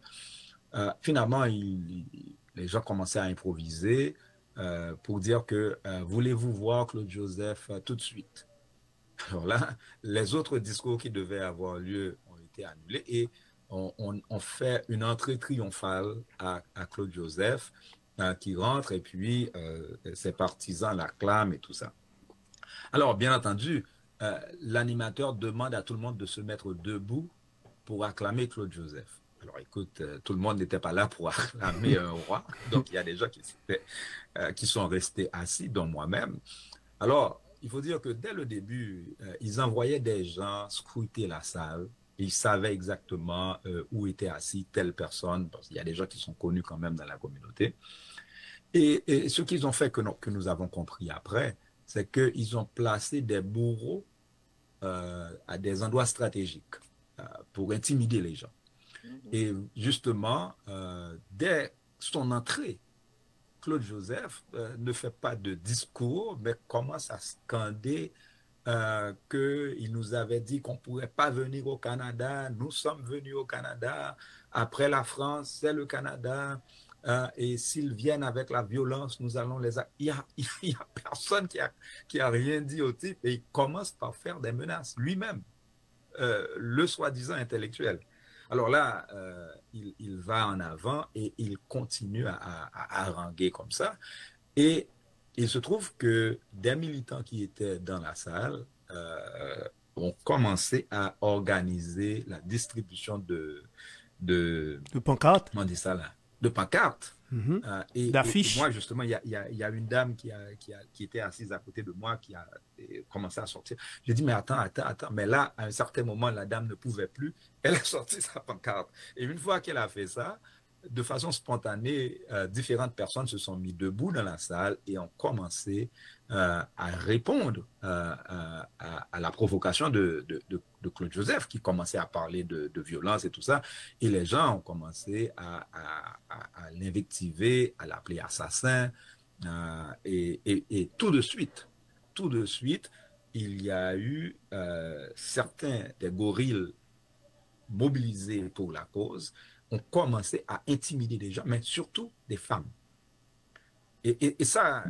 Finalement, les gens commençaient à improviser pour dire que voulez-vous voir Claude Joseph tout de suite? Alors là, les autres discours qui devaient avoir lieu annulé et on fait une entrée triomphale à Claude Joseph qui rentre et puis ses partisans l'acclament et tout ça. Alors, bien entendu, l'animateur demande à tout le monde de se mettre debout pour acclamer Claude Joseph. Alors, écoute, tout le monde n'était pas là pour acclamer un roi, donc il y a des gens qui sont restés assis, dont moi-même. Alors, il faut dire que dès le début, ils envoyaient des gens scruter la salle. Ils savaient exactement où était assis telle personne, parce qu'il y a des gens qui sont connus quand même dans la communauté. Et ce qu'ils ont fait, que nous avons compris après, c'est qu'ils ont placé des bourreaux à des endroits stratégiques pour intimider les gens. Et justement, dès son entrée, Claude Joseph ne fait pas de discours, mais commence à scander qu'il nous avait dit qu'on ne pourrait pas venir au Canada. Nous sommes venus au Canada. Après la France, c'est le Canada. Et s'ils viennent avec la violence, nous allons les... Il y a personne qui a rien dit au type. Et il commence par faire des menaces lui-même, le soi-disant intellectuel. Alors là, il va en avant et il continue à haranguer comme ça. Et il se trouve que des militants qui étaient dans la salle ont commencé à organiser la distribution de pancartes. Comment on dit ça là? De pancartes. D'affiches. Et moi, justement, il y a une dame qui était assise à côté de moi qui a commencé à sortir. J'ai dit, mais attends. Mais là, à un certain moment, la dame ne pouvait plus. Elle a sorti sa pancarte. Et une fois qu'elle a fait ça, de façon spontanée, différentes personnes se sont mis debout dans la salle et ont commencé à répondre à la provocation de Claude Joseph, qui commençait à parler de violence et tout ça. Et les gens ont commencé à l'invectiver, à l'appeler assassin. Et tout de suite, il y a eu certains des gorilles mobilisés pour la cause ont commencé à intimider des gens, mais surtout des femmes. Et ça,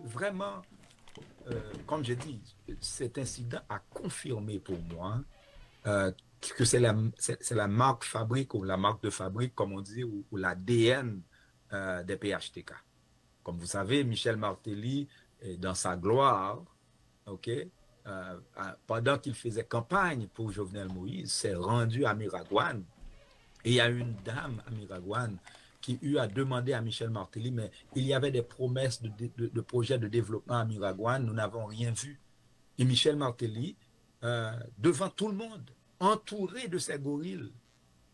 vraiment, comme j'ai dit, cet incident a confirmé pour moi que c'est la marque fabrique ou la marque de fabrique, comme on dit, ou l'ADN des PHTK. Comme vous savez, Michel Martelly, dans sa gloire, pendant qu'il faisait campagne pour Jovenel Moïse, s'est rendu à Miragouane. Et il y a une dame à Miragouane qui eut à demander à Michel Martelly, mais il y avait des promesses de projets de développement à Miragouane, nous n'avons rien vu. Et Michel Martelly, devant tout le monde, entouré de ces gorilles,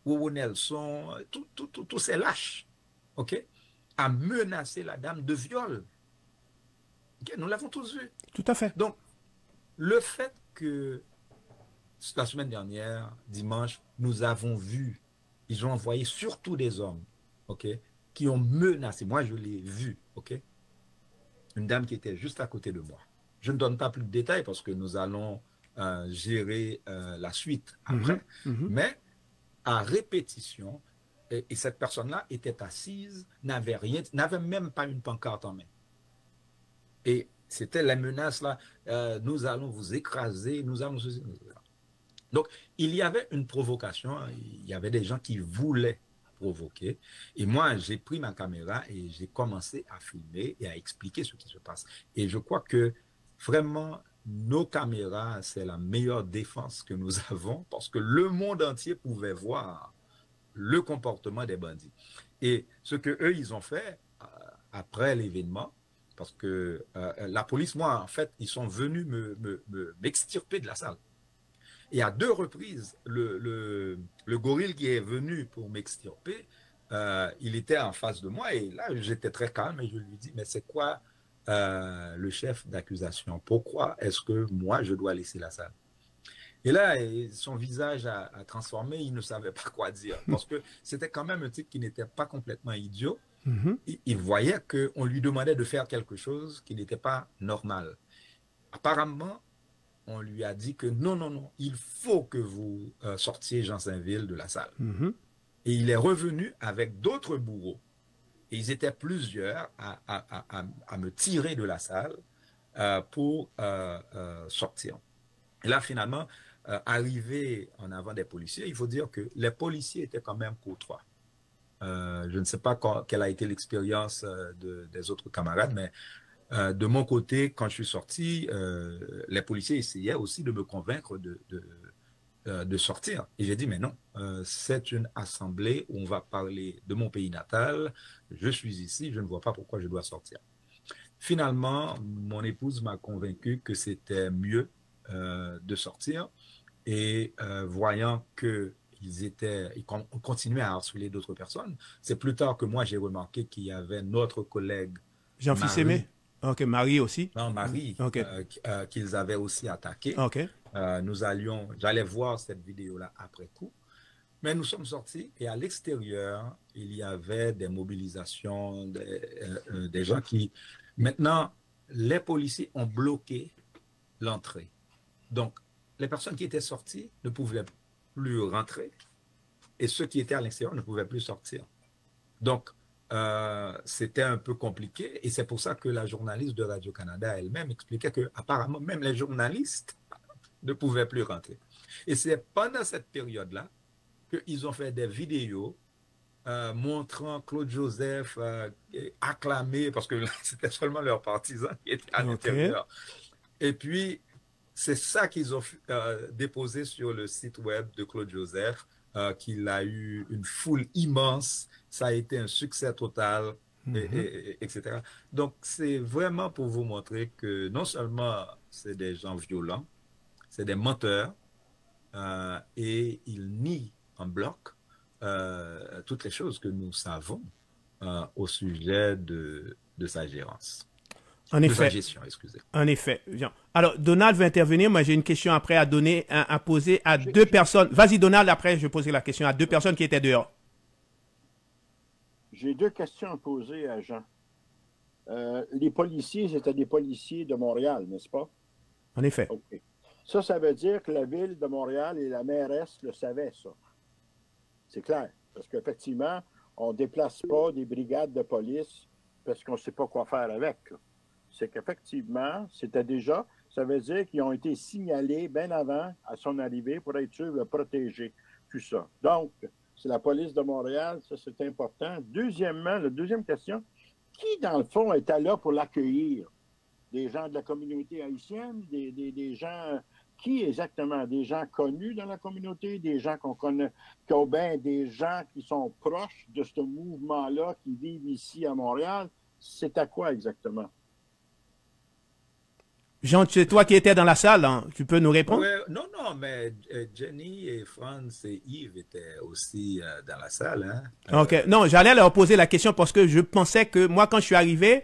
Wowo Nelson, tous ces lâches, a menacé la dame de viol. Nous l'avons tous vu. Tout à fait. Donc, le fait que la semaine dernière, dimanche, nous avons vu, ils ont envoyé surtout des hommes, qui ont menacé. Moi, je l'ai vu, une dame qui était juste à côté de moi. Je ne donne pas plus de détails parce que nous allons gérer la suite après. Mais à répétition, et cette personne-là était assise, n'avait même pas une pancarte en main. Et c'était la menace là, nous allons vous écraser, nous allons... Donc, il y avait une provocation, il y avait des gens qui voulaient provoquer. Et moi, j'ai pris ma caméra et j'ai commencé à filmer et à expliquer ce qui se passe. Et je crois que vraiment, nos caméras, c'est la meilleure défense que nous avons parce que le monde entier pouvait voir le comportement des bandits. Et ce que eux, ils ont fait après l'événement, parce que la police, moi, en fait, ils sont venus m'extirper de la salle. Et à 2 reprises, le gorille qui est venu pour m'extirper, il était en face de moi et là, j'étais très calme et je lui dis, mais c'est quoi le chef d'accusation? Pourquoi est-ce que moi, je dois laisser la salle? Et là, son visage a transformé, il ne savait pas quoi dire. Parce que c'était quand même un type qui n'était pas complètement idiot. Il voyait qu'on lui demandait de faire quelque chose qui n'était pas normal. Apparemment, on lui a dit que non, il faut que vous sortiez Jean Saint-Ville de la salle. Et il est revenu avec d'autres bourreaux. Et ils étaient plusieurs à me tirer de la salle pour sortir. Et là, finalement, arrivé en avant des policiers, il faut dire que les policiers étaient quand même courtois. Je ne sais pas quelle a été l'expérience des autres camarades, mais de mon côté, quand je suis sorti, les policiers essayaient aussi de me convaincre de sortir. Et j'ai dit, mais non, c'est une assemblée où on va parler de mon pays natal, je suis ici, je ne vois pas pourquoi je dois sortir. Finalement, mon épouse m'a convaincu que c'était mieux de sortir et voyant qu'ils continuaient à harceler d'autres personnes, c'est plus tard que moi j'ai remarqué qu'il y avait notre collègue Jean-Fils Aimé. Ok, Marie aussi. Non, Marie, qu'ils avaient aussi attaqué. J'allais voir cette vidéo-là après coup. Mais nous sommes sortis et à l'extérieur, il y avait des mobilisations, des gens qui... Maintenant, les policiers ont bloqué l'entrée. Donc, les personnes qui étaient sorties ne pouvaient plus rentrer et ceux qui étaient à l'extérieur ne pouvaient plus sortir. Donc, c'était un peu compliqué et c'est pour ça que la journaliste de Radio-Canada elle-même expliquait qu'apparemment, même les journalistes ne pouvaient plus rentrer. Et c'est pendant cette période-là qu'ils ont fait des vidéos montrant Claude Joseph acclamé, parce que c'était seulement leurs partisans qui étaient à l'intérieur. Et puis, c'est ça qu'ils ont déposé sur le site web de Claude Joseph, qu'il a eu une foule immense, ça a été un succès total, etc. Donc, c'est vraiment pour vous montrer que non seulement c'est des gens violents, c'est des menteurs, et ils nient en bloc toutes les choses que nous savons au sujet de sa gérance. En effet. De sa gestion, excusez. En effet. Bien. Alors, Donald va intervenir. Moi, j'ai une question après à poser à deux personnes. Vas-y, Donald, après, je vais poser la question à deux personnes qui étaient dehors. J'ai deux questions à poser à Jean. Les policiers, c'était des policiers de Montréal, n'est-ce pas? En effet. OK. Ça veut dire que la ville de Montréal et la mairesse le savaient, ça. C'est clair. Parce qu'effectivement, on ne déplace pas des brigades de police parce qu'on ne sait pas quoi faire avec. C'est qu'effectivement, c'était déjà, ça veut dire qu'ils ont été signalés bien avant à son arrivée pour être sûr de le protéger. Tout ça. Donc, c'est la police de Montréal, ça c'est important. Deuxièmement, la deuxième question, qui dans le fond était là pour l'accueillir? Des gens de la communauté haïtienne, des gens, qui exactement? Des gens connus dans la communauté, des gens qu'on connaît, des gens qui sont proches de ce mouvement-là, qui vivent ici à Montréal. C'est à quoi exactement? Jean, c'est toi qui étais dans la salle, hein. Tu peux nous répondre? Ouais, non, mais Jenny et Franz et Yves étaient aussi dans la salle. Hein. Ok, non, j'allais leur poser la question parce que je pensais que moi, quand je suis arrivé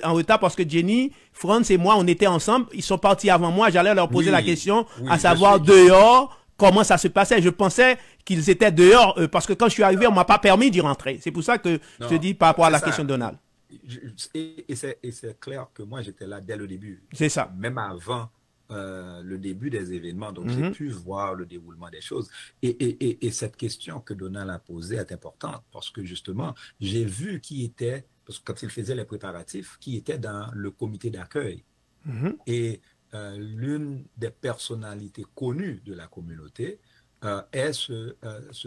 en retard parce que Jenny, Franz et moi, on était ensemble. Ils sont partis avant moi. J'allais leur poser la question, à savoir dehors, comment ça se passait. Je pensais qu'ils étaient dehors parce que quand je suis arrivé, on m'a pas permis d'y rentrer. C'est pour ça que je te dis par rapport à la question de Donald. Et c'est clair que moi, j'étais là dès le début. C'est ça. Même avant le début des événements. Donc, j'ai pu voir le déroulement des choses. Et cette question que Donald a posée est importante parce que, justement, j'ai vu qui était, parce que quand il faisait les préparatifs, qui était dans le comité d'accueil. Et l'une des personnalités connues de la communauté est ce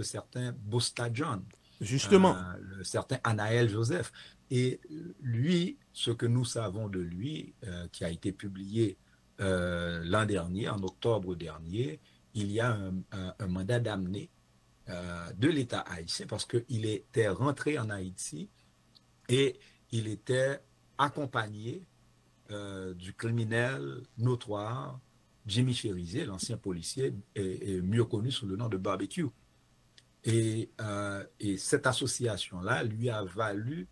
certain Busta John. Justement. Le certain Anaël Joseph. Et lui, ce que nous savons de lui, qui a été publié l'an dernier, en octobre dernier, il y a un mandat d'amener de l'État haïtien parce qu'il était rentré en Haïti et il était accompagné du criminel notoire Jimmy Cherizier, l'ancien policier, et mieux connu sous le nom de Barbecue. Et cette association-là lui a valu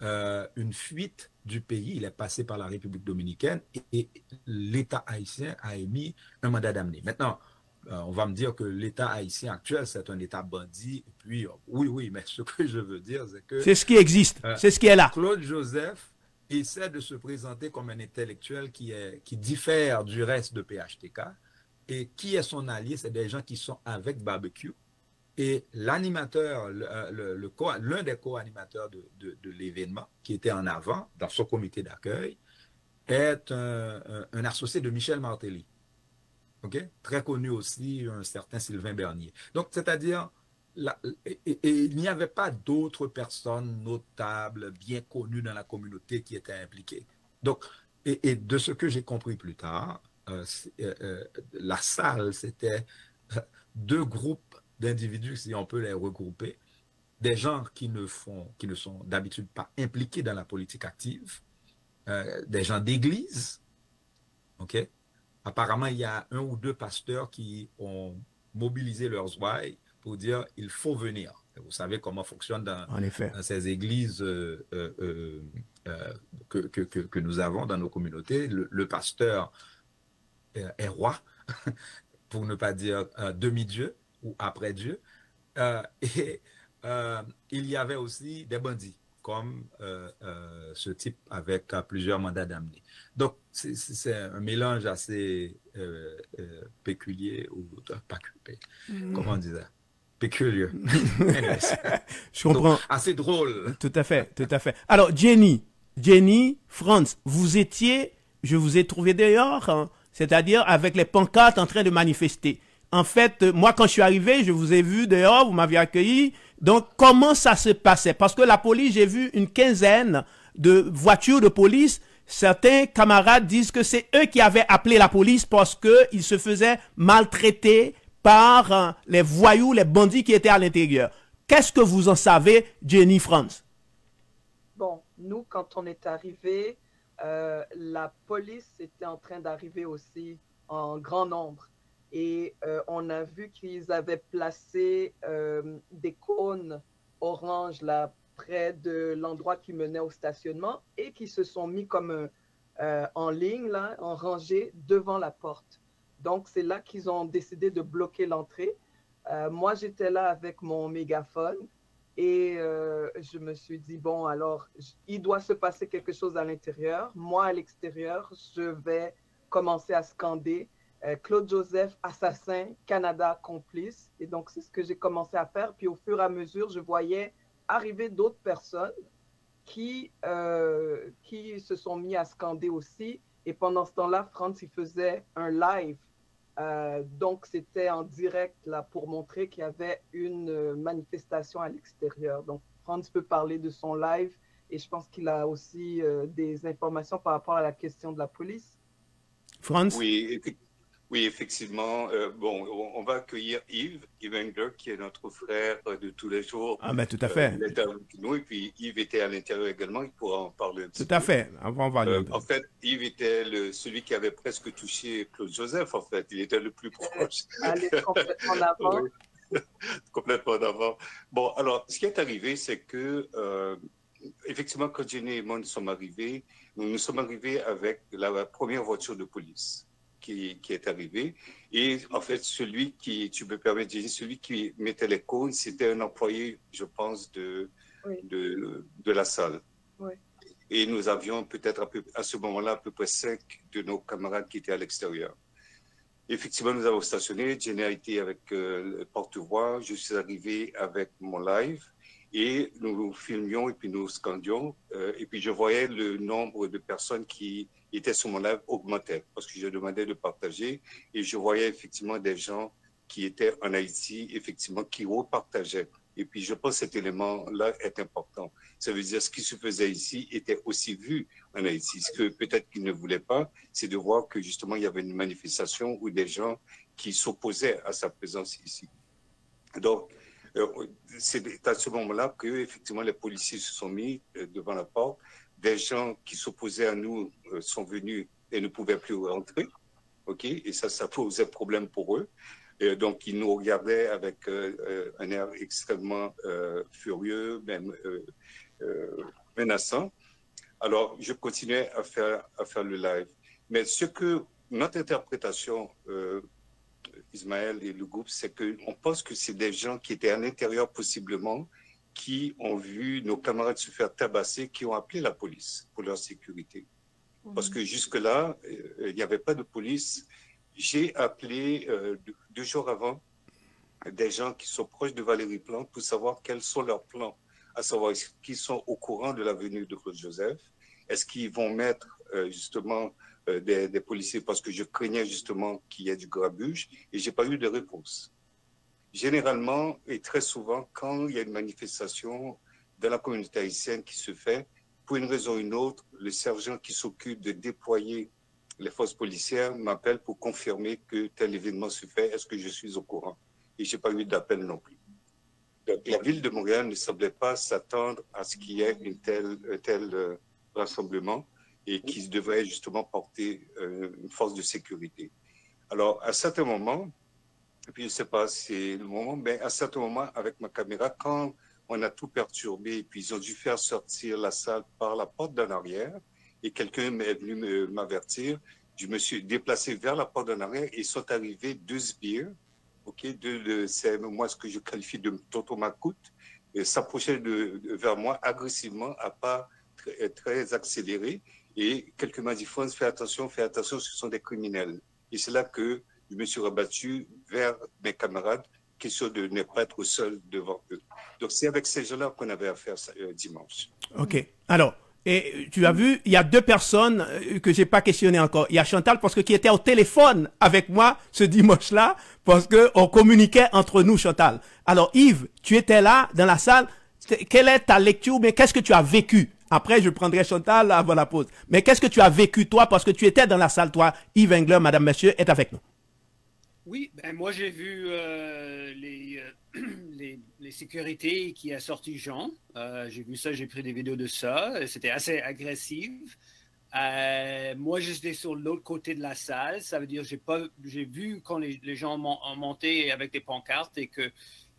une fuite du pays. Il est passé par la République dominicaine et l'État haïtien a émis un mandat d'amener. Maintenant, on va me dire que l'État haïtien actuel, c'est un État bandit. Et puis, oui, mais ce que je veux dire, c'est que... C'est ce qui existe, c'est ce qui est là. Claude Joseph essaie de se présenter comme un intellectuel qui diffère du reste de PHTK. Et qui est son allié? C'est des gens qui sont avec Barbecue. Et l'animateur, l'un des co-animateurs de l'événement, qui était en avant dans son comité d'accueil, est un associé de Michel Martelly. Okay? Très connu aussi, un certain Sylvain Bernier. Donc, c'est-à-dire, il n'y avait pas d'autres personnes notables, bien connues dans la communauté qui étaient impliquées. Donc, et de ce que j'ai compris plus tard, la salle, c'était deux groupes d'individus, si on peut les regrouper, des gens qui ne sont d'habitude pas impliqués dans la politique active, des gens d'église, ok? Apparemment, il y a un ou deux pasteurs qui ont mobilisé leurs ouailles pour dire il faut venir. Vous savez comment fonctionne dans ces églises que nous avons dans nos communautés. Le pasteur est roi, pour ne pas dire demi-dieu ou après Dieu. Il y avait aussi des bandits, comme ce type avec plusieurs mandats d'amener. Donc, c'est un mélange assez péculier, ou pas comment on dit ça? Péculier. Je comprends. Donc, assez drôle. Tout à fait, tout à fait. Alors, Jenny, Franz, je vous ai trouvé dehors, hein, c'est-à-dire avec les pancartes en train de manifester. En fait, moi, quand je suis arrivé, je vous ai vu dehors, vous m'aviez accueilli. Donc, comment ça se passait? Parce que la police, j'ai vu une quinzaine de voitures de police. Certains camarades disent que c'est eux qui avaient appelé la police parce qu'ils se faisaient maltraiter par les voyous, les bandits qui étaient à l'intérieur. Qu'est-ce que vous en savez, Jenny, Franz? Bon, nous, quand on est arrivé, la police était en train d'arriver aussi en grand nombre. Et on a vu qu'ils avaient placé des cônes orange là près de l'endroit qui menait au stationnement et qui se sont mis comme en ligne, là, en rangée devant la porte. Donc, c'est là qu'ils ont décidé de bloquer l'entrée. Moi, j'étais là avec mon mégaphone et je me suis dit, bon, alors, il doit se passer quelque chose à l'intérieur. Moi, à l'extérieur, je vais commencer à scander Claude Joseph, assassin, Canada complice. Et donc, c'est ce que j'ai commencé à faire. Puis, au fur et à mesure, je voyais arriver d'autres personnes qui se sont mis à scander aussi. Et pendant ce temps-là, Franz, il faisait un live. Donc, c'était en direct là, pour montrer qu'il y avait une manifestation à l'extérieur. Donc, Franz peut parler de son live et je pense qu'il a aussi des informations par rapport à la question de la police. Franz? Oui, effectivement. Bon, on va accueillir Yves Engler, qui est notre frère de tous les jours. Ah, ben tout à fait. Il est avec nous, et puis Yves était à l'intérieur également, il pourra en parler un petit peu. Tout à fait. Avant, on va en fait, Yves était celui qui avait presque touché Claude Joseph, en fait. Il était le plus proche. Allez, complètement en avant. Oui. Complètement en avant. Bon, alors, ce qui est arrivé, c'est que, effectivement, quand Jenny et moi nous sommes arrivés avec la première voiture de police qui est arrivé. Et en fait, celui qui, tu me permets de dire, celui qui mettait les cônes, c'était un employé, je pense, de la salle. Oui. Et nous avions peut-être à ce moment-là à peu près 5 de nos camarades qui étaient à l'extérieur. Effectivement, nous avons stationné. Jenny a été avec le porte-voix. Je suis arrivé avec mon live et nous filmions et puis nous scandions. Et puis je voyais le nombre de personnes qui étaient sur mon live augmentait parce que je demandais de partager et je voyais effectivement des gens qui étaient en Haïti, effectivement, qui repartageaient. Et puis je pense que cet élément-là est important. Ça veut dire ce qui se faisait ici était aussi vu en Haïti. Ce que peut-être qu'ils ne voulaient pas, c'est de voir que justement il y avait une manifestation ou des gens qui s'opposaient à sa présence ici. Donc, c'est à ce moment-là que effectivement les policiers se sont mis devant la porte. Des gens qui s'opposaient à nous sont venus et ne pouvaient plus rentrer. Ok, et ça posait problème pour eux. Et donc, ils nous regardaient avec un air extrêmement furieux, même menaçant. Alors, je continuais à faire le live. Mais ce que notre interprétation, Ismaël et le groupe, c'est qu'on pense que c'est des gens qui étaient à l'intérieur possiblement, qui ont vu nos camarades se faire tabasser, qui ont appelé la police pour leur sécurité. Parce que jusque-là, il n'y avait pas de police. J'ai appelé 2 jours avant des gens qui sont proches de Valérie Plante pour savoir quels sont leurs plans, à savoir est-ce qu'ils sont au courant de la venue de Claude Joseph, est-ce qu'ils vont mettre justement des policiers, parce que je craignais justement qu'il y ait du grabuge et je n'ai pas eu de réponse. Généralement et très souvent, quand il y a une manifestation dans la communauté haïtienne qui se fait, pour une raison ou une autre, le sergent qui s'occupe de déployer les forces policières m'appellent pour confirmer que tel événement se fait. Est-ce que je suis au courant? Et je n'ai pas eu d'appel non plus. Donc, la ville de Montréal ne semblait pas s'attendre à ce qu'il y ait un tel rassemblement et qui devrait justement porter une force de sécurité. Alors, à certains moments, et puis je ne sais pas si c'est le moment, mais à certains moments, avec ma caméra, quand on a tout perturbé, et puis ils ont dû faire sortir la salle par la porte d'en arrière, et quelqu'un est venu m'avertir. Je me suis déplacé vers la porte d'en arrière et sont arrivés 2 sbires, c'est moi ce que je qualifie de Toto Macoute, s'approchaient vers moi agressivement, à pas très accéléré. Et quelqu'un m'a dit, Franz, fais attention, ce sont des criminels. Et c'est là que je me suis rabattu vers mes camarades, question de ne pas être seul devant eux. Donc c'est avec ces gens-là qu'on avait affaire dimanche. Ok. Alors, et tu as vu, il y a 2 personnes que j'ai pas questionnées encore. Il y a Chantal parce que qui était au téléphone avec moi ce dimanche-là parce que on communiquait entre nous, Chantal. Alors Yves, tu étais là dans la salle. Quelle est ta lecture? Mais qu'est-ce que tu as vécu? Après, je prendrai Chantal avant la pause. Mais qu'est-ce que tu as vécu toi parce que tu étais dans la salle, toi, Yves Engler, Madame, Monsieur, est avec nous. Oui, ben moi j'ai vu les sécurités qui a sorti Jean. J'ai vu ça, j'ai pris des vidéos de ça. C'était assez agressif. Moi, j'étais sur l'autre côté de la salle. Ça veut dire j'ai vu quand les gens ont monté avec des pancartes et qu'il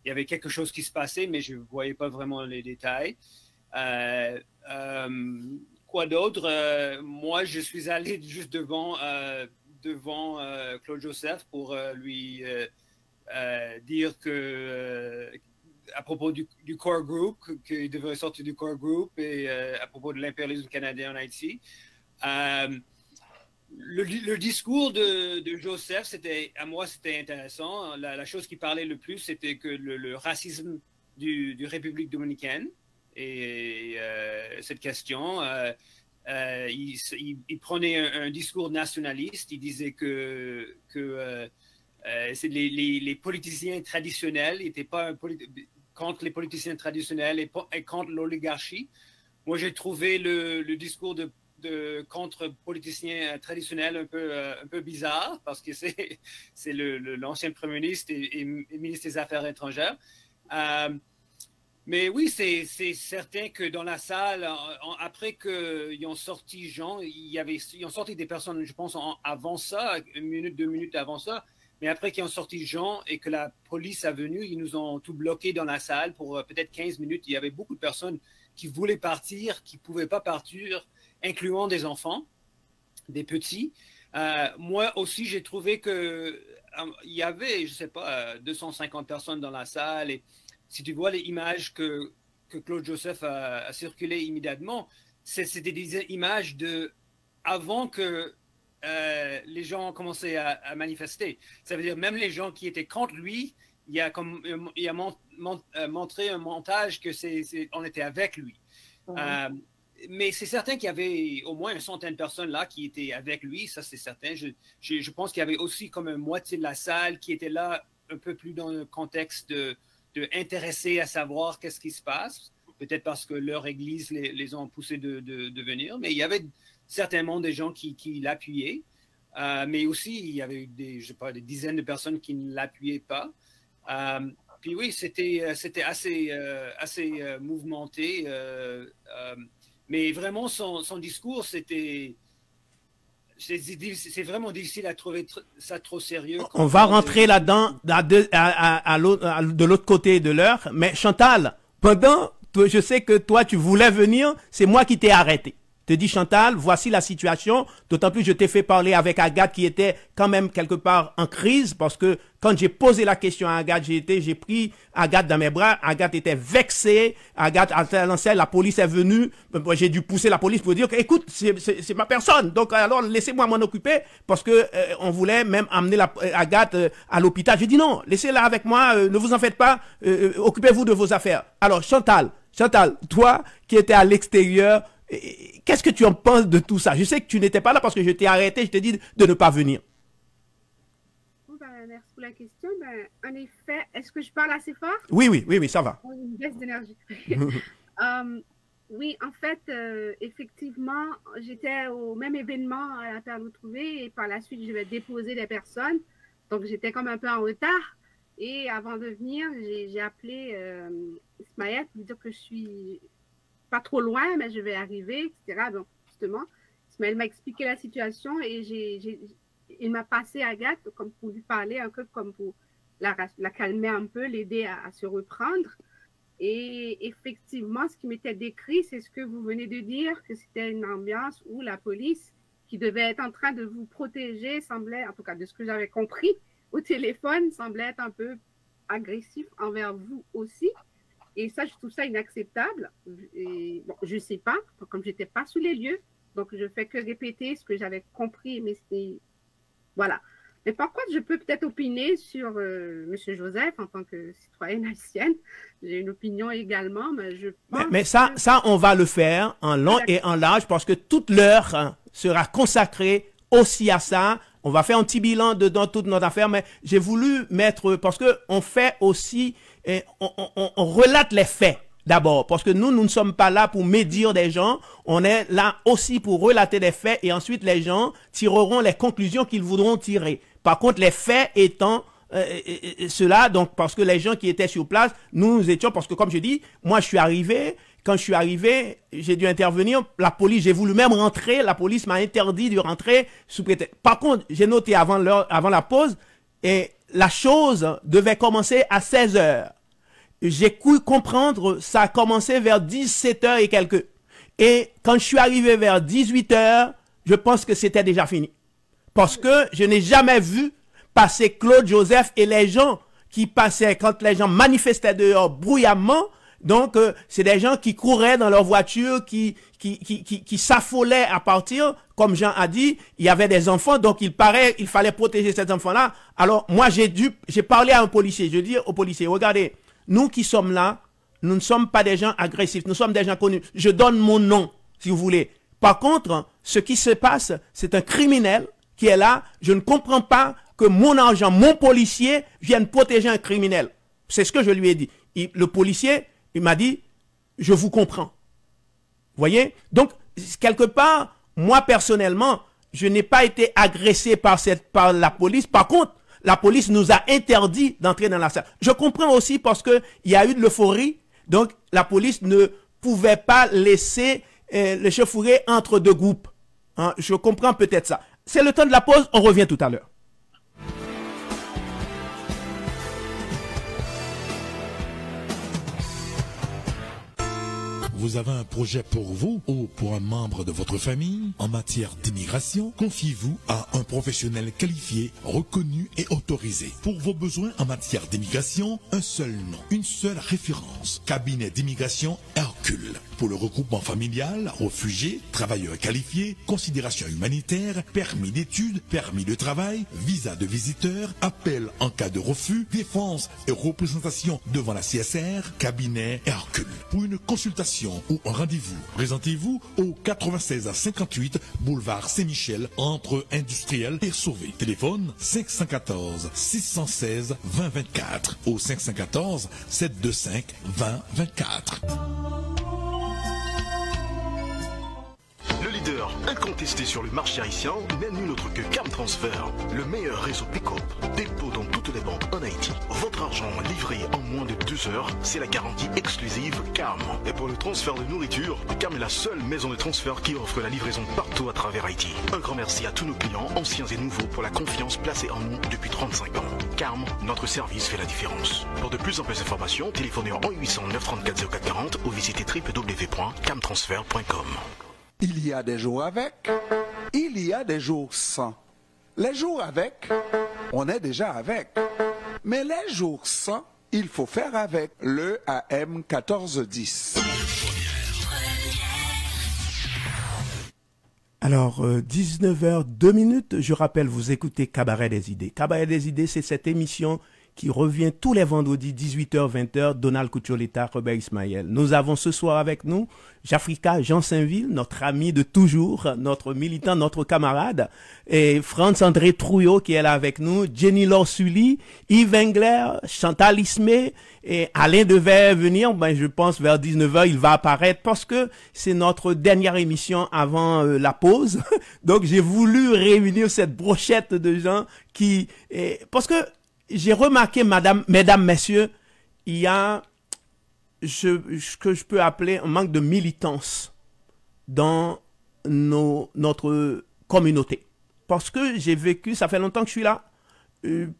y avait quelque chose qui se passait, mais je ne voyais pas vraiment les détails. Quoi d'autre? Moi, je suis allé juste devant Claude Joseph pour lui dire que à propos du core group, qu'il devrait sortir du core group et à propos de l'impérialisme canadien en Haïti. Le discours de Joseph, à moi, c'était intéressant. La chose qui parlait le plus, c'était que le racisme du République dominicaine et cette question. Il prenait un discours nationaliste. Il disait que c'est les politiciens traditionnels n'étaient pas contre les politiciens traditionnels et contre l'oligarchie. Moi, j'ai trouvé le discours de contre politiciens traditionnels un peu bizarre parce que c'est l'ancien Premier ministre et ministre des Affaires étrangères. Mais oui, c'est certain que dans la salle, après qu'ils ont sorti Jean, ils ont sorti des personnes, je pense, avant ça, 1 minute, 2 minutes avant ça. Mais après qu'ils ont sorti Jean et que la police est venue, ils nous ont tout bloqué dans la salle pour peut-être 15 minutes. Il y avait beaucoup de personnes qui voulaient partir, qui ne pouvaient pas partir, incluant des enfants, des petits. Moi aussi, j'ai trouvé qu'il y avait, je ne sais pas, 250 personnes dans la salle. Et si tu vois les images que Claude Joseph a circulées immédiatement, c'était des images avant que les gens ont commencé à manifester. Ça veut dire même les gens qui étaient contre lui, il a montré un montage que on était avec lui. Mais c'est certain qu'il y avait au moins 100 de personnes là qui étaient avec lui, ça c'est certain. Je pense qu'il y avait aussi comme une moitié de la salle qui était là un peu plus dans le contexte de intéressés à savoir qu'est-ce qui se passe. Peut-être parce que leur église les ont poussés de venir, mais il y avait certainement des gens qui l'appuyaient, mais aussi il y avait des dizaines de personnes qui ne l'appuyaient pas. Puis oui, c'était assez mouvementé, mais vraiment son discours, c'est vraiment difficile à trouver ça trop sérieux. On va rentrer là-dedans de l'autre côté de l'heure, mais Chantal, je sais que toi tu voulais venir, c'est moi qui t'ai arrêté. Te dis Chantal, voici la situation, d'autant plus je t'ai fait parler avec Agathe qui était quand même quelque part en crise parce que quand j'ai posé la question à Agathe, j'ai pris Agathe dans mes bras, Agathe était vexée, Agathe a lancé, la police est venue, j'ai dû pousser la police pour dire que écoute, c'est ma personne, donc alors laissez-moi m'en occuper parce que on voulait même amener Agathe à l'hôpital. J'ai dit non, laissez-la avec moi, ne vous en faites pas, occupez-vous de vos affaires. Alors Chantal, toi qui étais à l'extérieur, qu'est-ce que tu en penses de tout ça? Je sais que tu n'étais pas là parce que je t'ai arrêté, je t'ai dit de ne pas venir. Merci pour la question. En effet, est-ce que je parle assez fort? Oui, ça va. Une baisse d'énergie. Oui, en fait, effectivement, j'étais au même événement à la Perle Retrouvée et par la suite, je vais déposer des personnes. Donc, j'étais comme un peu en retard. Et avant de venir, j'ai appelé Ismaël pour lui dire que je suis pas trop loin, mais je vais arriver, etc. Donc, justement, Ismaël m'a expliqué la situation et il m'a passé Agathe comme pour lui parler, un peu comme pour la calmer un peu, l'aider à se reprendre. Et effectivement, ce qui m'était décrit, c'est ce que vous venez de dire, que c'était une ambiance où la police, qui devait être en train de vous protéger, semblait, en tout cas de ce que j'avais compris au téléphone, semblait être un peu agressif envers vous aussi. Et ça, je trouve ça inacceptable. Et, bon, je ne sais pas, comme je n'étais pas sous les lieux, donc je ne fais que répéter ce que j'avais compris, mais c'était... Voilà. Mais par contre, je peux peut-être opiner sur M. Joseph en tant que citoyenne haïtienne. J'ai une opinion également, mais je pense... Mais ça, on va le faire en long et en large parce que toute l'heure sera consacrée aussi à ça. On va faire un petit bilan dans toute notre affaire, mais j'ai voulu mettre... Parce qu'on fait aussi... On relate les faits d'abord, parce que nous ne sommes pas là pour médire des gens, on est là aussi pour relater des faits et ensuite les gens tireront les conclusions qu'ils voudront tirer. Par contre, les faits étant cela, donc parce que les gens qui étaient sur place, nous étions, parce que comme je dis, moi je suis arrivé, quand je suis arrivé, j'ai dû intervenir. La police, j'ai voulu même rentrer. La police m'a interdit de rentrer sous prétexte. Par contre, j'ai noté avant la pause, et la chose devait commencer à 16 heures. J'ai cru comprendre, ça a commencé vers 17 heures et quelques. Et quand je suis arrivé vers 18 heures, je pense que c'était déjà fini. Parce que je n'ai jamais vu passer Claude Joseph et les gens qui passaient quand les gens manifestaient dehors bruyamment. Donc, c'est des gens qui couraient dans leur voiture, qui s'affolaient à partir. Comme Jean a dit, il y avait des enfants, donc il fallait protéger ces enfants-là. Alors, moi, j'ai parlé à un policier. Je dis au policier, regardez, nous qui sommes là, nous ne sommes pas des gens agressifs, nous sommes des gens connus. Je donne mon nom, si vous voulez. Par contre, ce qui se passe, c'est un criminel qui est là. Je ne comprends pas que mon agent, mon policier, vienne protéger un criminel. C'est ce que je lui ai dit. Le policier, il m'a dit, je vous comprends. Vous voyez? Donc, quelque part, moi personnellement, je n'ai pas été agressé par la police. Par contre, la police nous a interdit d'entrer dans la salle. Je comprends aussi parce que il y a eu de l'euphorie. Donc, la police ne pouvait pas laisser l'échauffourée entre deux groupes. Hein, je comprends peut-être ça. C'est le temps de la pause. On revient tout à l'heure. Vous avez un projet pour vous ou pour un membre de votre famille en matière d'immigration? Confiez-vous à un professionnel qualifié, reconnu et autorisé. Pour vos besoins en matière d'immigration, un seul nom, une seule référence. Cabinet d'immigration Hercule. Pour le regroupement familial, réfugiés, travailleurs qualifiés, considération humanitaire, permis d'études, permis de travail, visa de visiteur, appel en cas de refus, défense et représentation devant la CSR, cabinet Hercule. Pour une consultation ou un rendez-vous, présentez-vous au 96 à 58 boulevard Saint-Michel entre Industriel et Sauvé. Téléphone 514 616 2024 au 514 725 2024. Le leader incontesté sur le marché haïtien n'est nul autre que Carm Transfer, le meilleur réseau pick-up, dépôt dans toutes les banques en Haïti. Votre argent livré en moins de 2 heures, c'est la garantie exclusive Carm. Et pour le transfert de nourriture, Carm est la seule maison de transfert qui offre la livraison partout à travers Haïti. Un grand merci à tous nos clients, anciens et nouveaux, pour la confiance placée en nous depuis 35 ans. Carm, notre service fait la différence. Pour de plus en plus d'informations, téléphonez en 800 934 0440 ou visitez www.carmtransfer.com. Il y a des jours avec, il y a des jours sans. Les jours avec, on est déjà avec. Mais les jours sans, il faut faire avec le AM 1410. Alors, 19h02, je rappelle, vous écoutez Cabaret des idées. Cabaret des idées, c'est cette émission qui revient tous les vendredis, 18h-20h, Donald Kucholeta, Robert Ismaël. Nous avons ce soir avec nous Jafrika Jean Saint-Ville, notre ami de toujours, notre militant, notre camarade, et Franz-André Trouillot qui est là avec nous, Jenny Laure-Sully, Yves Engler, Chantal Ismé, et Alain devait venir, ben je pense vers 19h, il va apparaître parce que c'est notre dernière émission avant la pause. Donc j'ai voulu réunir cette brochette de gens qui... parce que j'ai remarqué, mesdames, messieurs, il y a ce que je peux appeler un manque de militance dans notre communauté. Parce que j'ai vécu, ça fait longtemps que je suis là.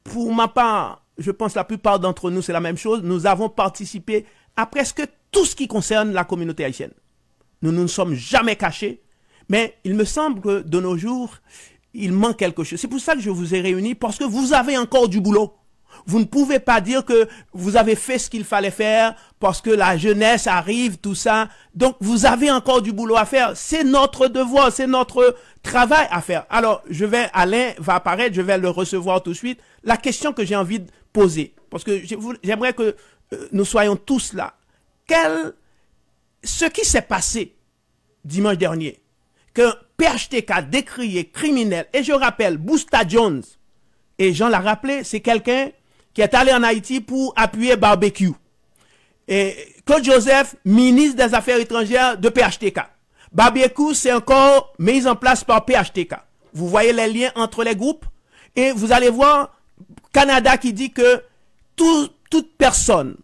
Pour ma part, je pense la plupart d'entre nous, c'est la même chose. Nous avons participé à presque tout ce qui concerne la communauté haïtienne. Nous ne nous sommes jamais cachés. Mais il me semble que de nos jours, il manque quelque chose. C'est pour ça que je vous ai réunis, parce que vous avez encore du boulot. Vous ne pouvez pas dire que vous avez fait ce qu'il fallait faire parce que la jeunesse arrive, tout ça. Donc, vous avez encore du boulot à faire. C'est notre devoir, c'est notre travail à faire. Alors, Alain va apparaître, je vais le recevoir tout de suite. La question que j'ai envie de poser, parce que j'aimerais que nous soyons tous là. Ce qui s'est passé dimanche dernier, que PHTK décrié criminel, et je rappelle, Busta Jones, et Jean l'a rappelé, c'est quelqu'un qui est allé en Haïti pour appuyer Barbecue. Et Claude Joseph, ministre des Affaires étrangères de PHTK. Barbecue, c'est encore mis en place par PHTK. Vous voyez les liens entre les groupes, et vous allez voir Canada qui dit que toute personne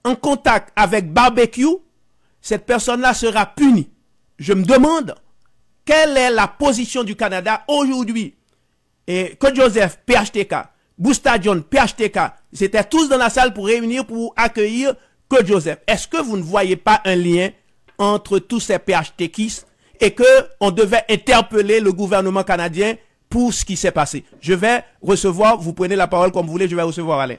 en contact avec Barbecue, cette personne-là sera punie. Je me demande quelle est la position du Canada aujourd'hui. Et que Joseph, PHTK, Busta John, PHTK, ils étaient tous dans la salle pour réunir, pour accueillir que Joseph. Est-ce que vous ne voyez pas un lien entre tous ces PHTKistes et que on devait interpeller le gouvernement canadien pour ce qui s'est passé? Je vais recevoir, vous prenez la parole comme vous voulez, je vais recevoir Alain.